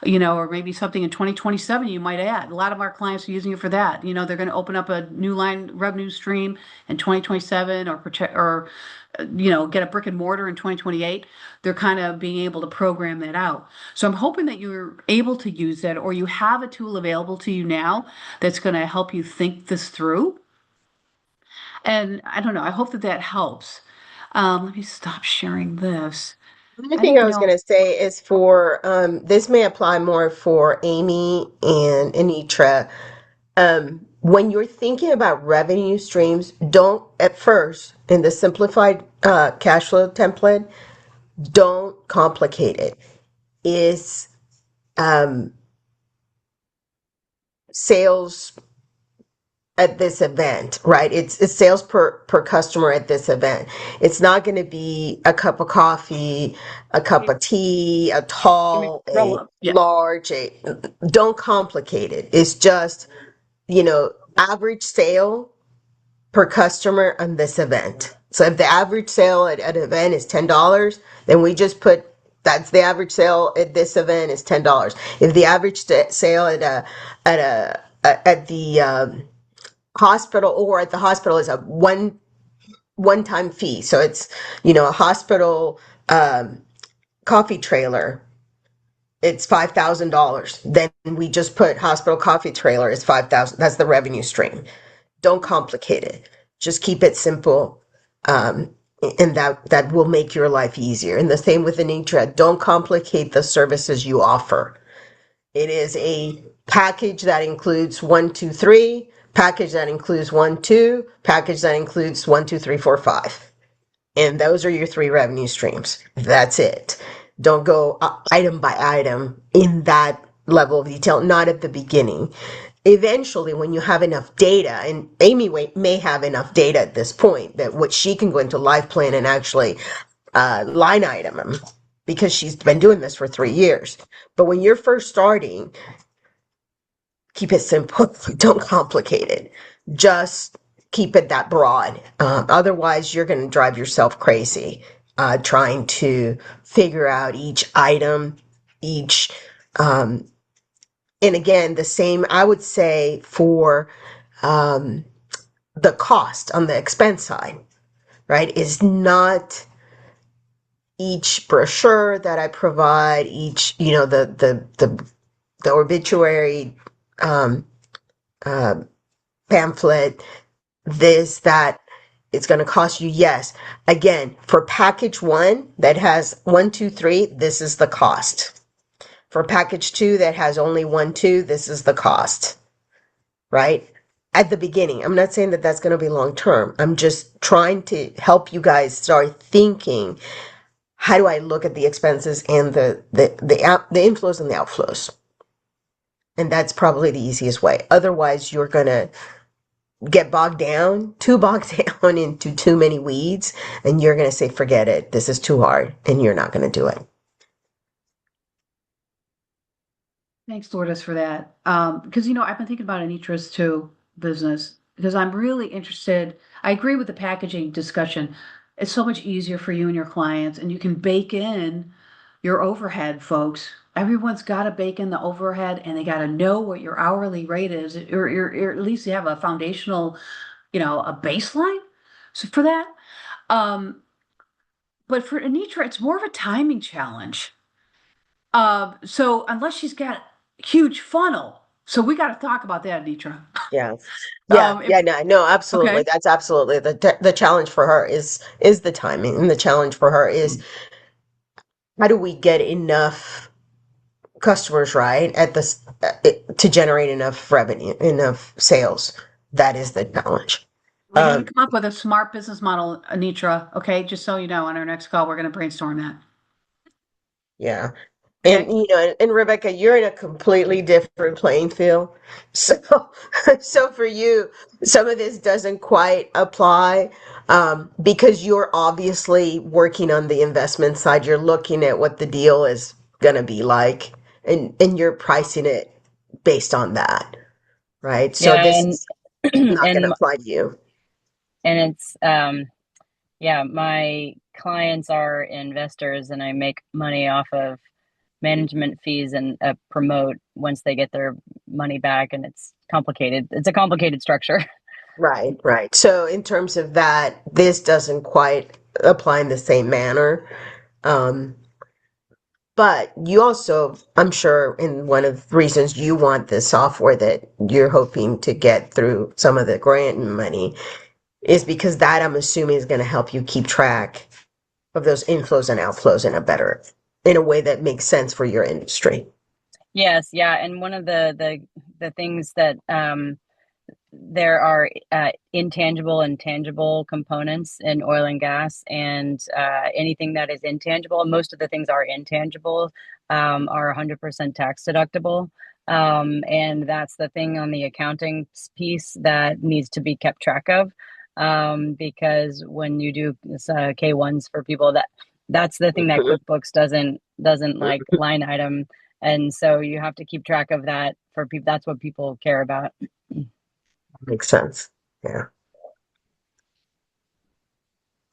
S5: or maybe something in 2027 you might add. A lot of our clients are using it for that. They're going to open up a new line revenue stream in 2027, or get a brick and mortar in 2028. They're kind of being able to program that out. So I'm hoping that you're able to use that, or you have a tool available to you now that's going to help you think this through. And I don't know, I hope that helps. Let me stop sharing this.
S6: The thing I was going to say is for this may apply more for Amy and Anitra. When you're thinking about revenue streams, don't at first in the simplified cash flow template, don't complicate it. Is sales at this event, right? It's sales per customer at this event. It's not going to be a cup of coffee, a cup of tea, a tall, large. Don't complicate it. It's just, average sale per customer on this event. So if the average sale at an event is $10, then we just put that's the average sale at this event is $10. If the average sale at the hospital or at the hospital is a one-time fee. So it's, a hospital coffee trailer, it's $5,000. Then we just put hospital coffee trailer is $5,000. That's the revenue stream. Don't complicate it. Just keep it simple. And that will make your life easier. And the same with Anitra. Don't complicate the services you offer. It is a package that includes 1, 2, 3, package that includes 1, 2, package that includes 1, 2, 3, 4, 5. And those are your 3 revenue streams. That's it. Don't go item by item in that level of detail, not at the beginning. Eventually, when you have enough data, and Amy may have enough data at this point, that what she can go into Live Plan and actually line item them, because she's been doing this for 3 years. But when you're first starting, keep it simple. Don't complicate it. Just keep it that broad. Otherwise, you're going to drive yourself crazy trying to figure out each item, and again, the same, I would say, for the cost on the expense side, right, is not each brochure that I provide, each, the obituary pamphlet, that it's going to cost you. Yes. Again, for package 1 that has 1, 2, 3, this is the cost. For package 2 that has only 1, 2, this is the cost, right? At the beginning, I'm not saying that that's going to be long term. I'm just trying to help you guys start thinking, how do I look at the expenses and the inflows and the outflows? And that's probably the easiest way. Otherwise, you're going to get too bogged down into too many weeds, and you're going to say, forget it, this is too hard, and you're not going to do it.
S5: Thanks, Lourdes, for that. Because I've been thinking about Anitra's too business because I'm really interested. I agree with the packaging discussion. It's so much easier for you and your clients, and you can bake in your overhead, folks. Everyone's got to bake in the overhead, and they got to know what your hourly rate is, or at least you have a foundational, a baseline. So for that, um, but for Anitra, it's more of a timing challenge. So unless she's got a huge funnel, so we got to talk about that, Anitra.
S6: Yeah. Yeah,
S5: If,
S6: yeah, no, absolutely.
S5: okay.
S6: That's absolutely the challenge for her is the timing, and the challenge for her is how do we get enough customers, right, at this to generate enough revenue, enough sales. That is the challenge.
S5: We're going
S6: Um,
S5: to come up with a smart business model, Anitra. Okay, just so you know, on our next call, we're going to brainstorm that.
S6: yeah.
S5: Okay.
S6: And and Rebecca, you're in a completely different playing field. So so for you, some of this doesn't quite apply because you're obviously working on the investment side. You're looking at what the deal is gonna be like, and you're pricing it based on that, right? So
S2: Yeah,
S6: this
S2: and
S6: is not gonna apply to you.
S2: it's yeah, my clients are investors, and I make money off of management fees and promote once they get their money back, and it's complicated. It's a complicated structure.
S6: Right, right. So in terms of that, this doesn't quite apply in the same manner. Um, But you also, I'm sure, in one of the reasons you want the software that you're hoping to get through some of the grant money is because that I'm assuming is going to help you keep track of those inflows and outflows in a way that makes sense for your industry.
S2: Yes, yeah, and one of the things that there are intangible and tangible components in oil and gas, and anything that is intangible, most of the things are intangible, are 100% tax deductible. And that's the thing on the accounting piece that needs to be kept track of, because when you do K1s for people, that's the thing that QuickBooks doesn't like line item, and so you have to keep track of that for people. That's what people care about.
S6: Makes sense. Yeah.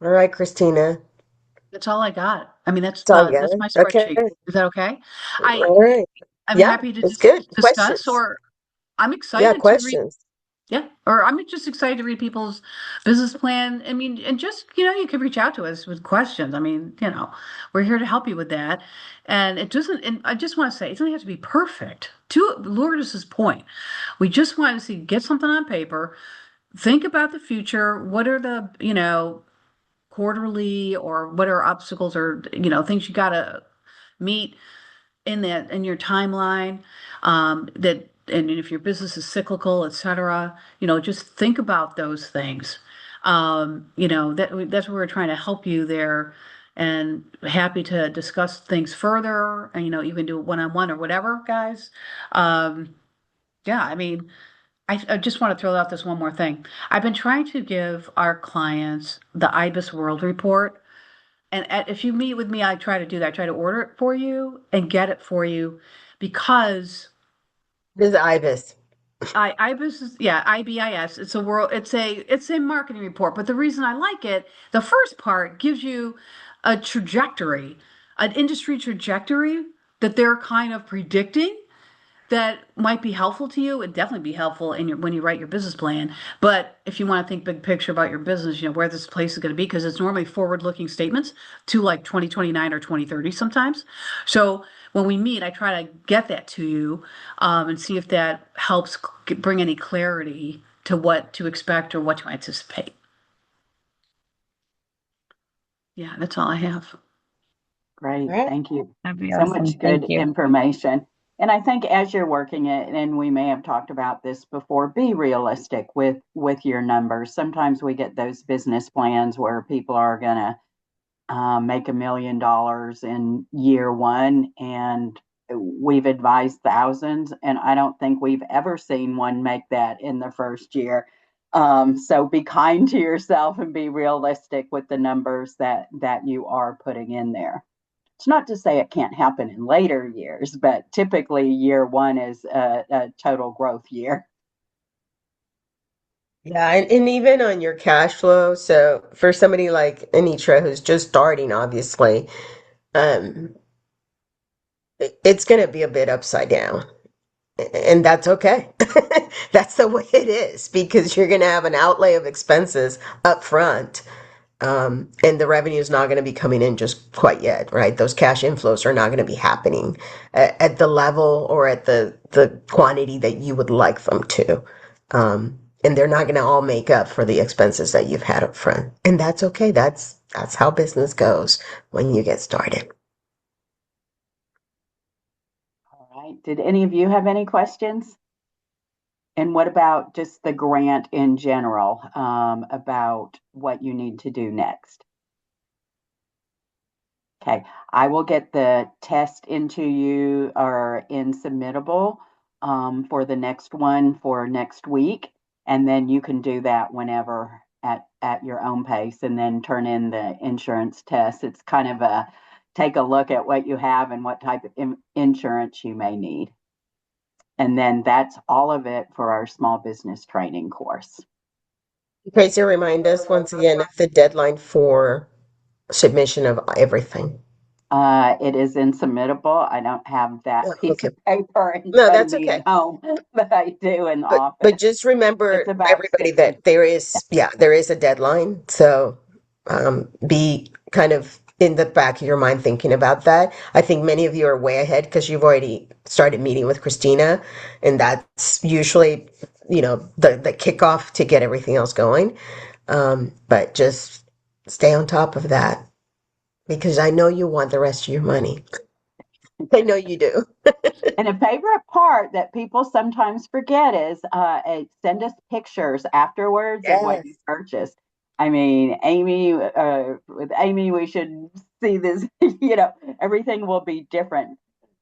S6: All right, Christina.
S5: That's all I got. I mean, that's
S6: That's all you
S5: that's my
S6: got? Okay.
S5: spreadsheet. Is that okay? I
S6: All right.
S5: I'm
S6: Yeah,
S5: happy to
S6: it's good.
S5: discuss,
S6: Questions?
S5: or I'm
S6: Yeah,
S5: excited to read.
S6: questions.
S5: Yeah, or I'm just excited to read people's business plan. I mean, and just, you can reach out to us with questions. I mean, we're here to help you with that. And it doesn't, and I just want to say, it doesn't have to be perfect. To Lourdes's point, we just want to see, get something on paper, think about the future. What are the, quarterly, or what are obstacles, or, things you got to meet in your timeline, that, and if your business is cyclical, et cetera, just think about those things. That's where we're trying to help you there, and happy to discuss things further, and even do it one-on-one or whatever, guys. Yeah, I mean, I just want to throw out this one more thing. I've been trying to give our clients the IBIS World Report, and if you meet with me, I try to do that. I try to order it for you and get it for you, because
S6: This is Ibis.
S5: IBIS is, yeah, IBIS. It's a marketing report. But the reason I like it, the first part gives you a trajectory, an industry trajectory that they're kind of predicting, that might be helpful to you. It'd definitely be helpful when you write your business plan. But if you want to think big picture about your business, where this place is going to be, because it's normally forward-looking statements to like 2029 or 2030 sometimes. So when we meet, I try to get that to you, and see if that helps bring any clarity to what to expect or what to anticipate. Yeah, that's all I have.
S1: Great,
S6: All right.
S1: thank you.
S2: That'd be
S1: So
S2: awesome.
S1: much
S2: Thank
S1: good
S2: you.
S1: information. And I think as you're working it, and we may have talked about this before, be realistic with your numbers. Sometimes we get those business plans where people are gonna make $1 million in year one, and we've advised thousands, and I don't think we've ever seen one make that in the first year. So be kind to yourself and be realistic with the numbers that you are putting in there. It's not to say it can't happen in later years, but typically year one is a total growth year.
S6: Yeah, and even on your cash flow, so for somebody like Anitra who's just starting, obviously, um, it's going to be a bit upside down. And that's okay. That's the way it is because you're going to have an outlay of expenses up front. And the revenue is not going to be coming in just quite yet, right? Those cash inflows are not going to be happening at the level or at the quantity that you would like them to. And they're not going to all make up for the expenses that you've had up front. And that's okay. That's how business goes when you get started.
S1: All right. Did any of you have any questions? And what about just the grant in general, about what you need to do next? Okay, I will get the test into you or in submittable for the next one for next week, and then you can do that whenever at your own pace, and then turn in the insurance test. It's kind of a take a look at what you have and what type of insurance you may need. And then that's all of it for our small business training course.
S6: Tracy, remind us once again of the deadline for submission of everything.
S1: It is in submittable. I don't have that piece
S6: Okay.
S1: of paper in
S6: No,
S1: front of
S6: that's
S1: me
S6: okay.
S1: at home, but I do in the
S6: But
S1: office.
S6: just remember,
S1: It's about
S6: everybody,
S1: 60.
S6: that there is a deadline. So be kind of in the back of your mind thinking about that. I think many of you are way ahead because you've already started meeting with Christina, and that's usually, the kickoff to get everything else going. But just stay on top of that because I know you want the rest of your money. I know you do.
S1: And a favorite part that people sometimes forget is send us pictures afterwards of what you
S6: Yes.
S1: purchased. I mean, Amy, with Amy, we should see this, everything will be different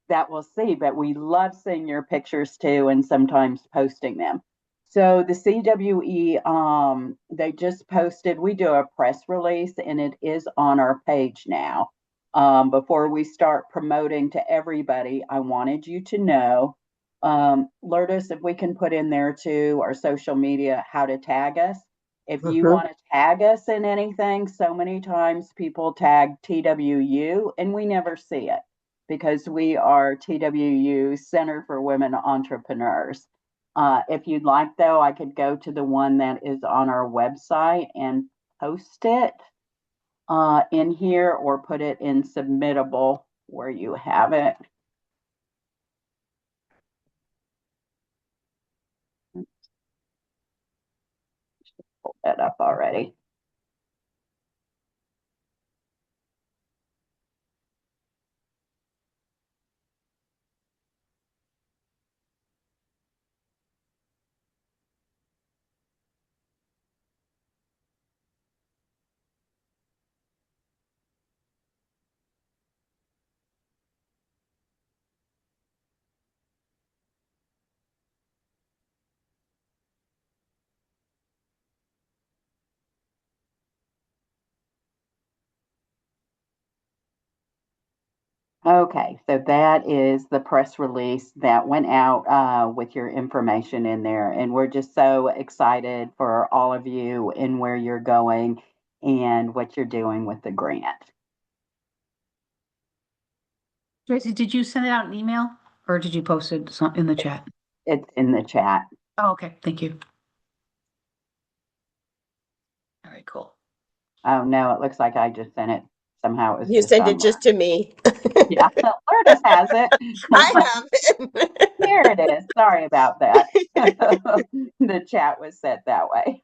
S1: that we'll see, but we love seeing your pictures too and sometimes posting them. So the CWE, they just posted, we do a press release and it is on our page now. Before we start promoting to everybody, I wanted you to know, Lourdes, if we can put in there too, our social media, how to tag us. If you
S6: Hmm.
S1: want to tag us in anything, so many times people tag TWU and we never see it because we are TWU, Center for Women Entrepreneurs. If you'd like, though, I could go to the one that is on our website and post it in here or put it in submittable where you have it. Pull that up already. Okay, so that is the press release that went out with your information in there. And we're just so excited for all of you and where you're going and what you're doing with the grant.
S5: Tracy, did you send it out an email or did you post it in the chat?
S1: It's in the chat.
S5: Oh, okay. Thank you. All right, cool.
S1: Oh, no, it looks like I just sent it. Somehow it was
S6: You
S1: just
S6: send it
S1: on.
S6: just to me.
S1: Yeah, Lourdes has it.
S6: I haven't.
S1: Here it is. Sorry about that. The chat was set that way.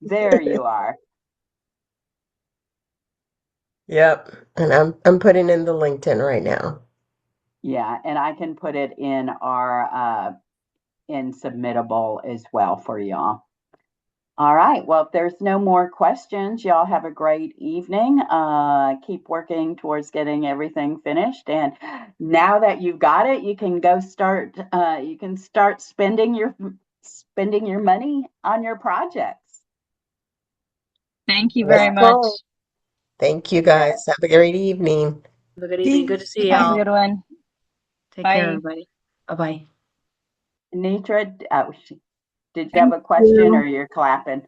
S1: There you are.
S6: Yep. And I'm putting in the LinkedIn right now.
S1: Yeah, and I can put it in our in submittable as well for y'all. All right. Well, if there's no more questions, y'all have a great evening. Keep working towards getting everything finished. And now that you've got it, you can go start. You can start spending your spending your money on your projects.
S2: Thank you
S6: Yes,
S2: very much.
S6: Thank you guys. Have a great evening.
S5: Have a good evening. Good to see
S2: Have a
S5: y'all.
S2: good one.
S5: Take
S2: Bye.
S5: care, everybody. Bye-bye.
S1: Nitra, did you have a question or you're clapping?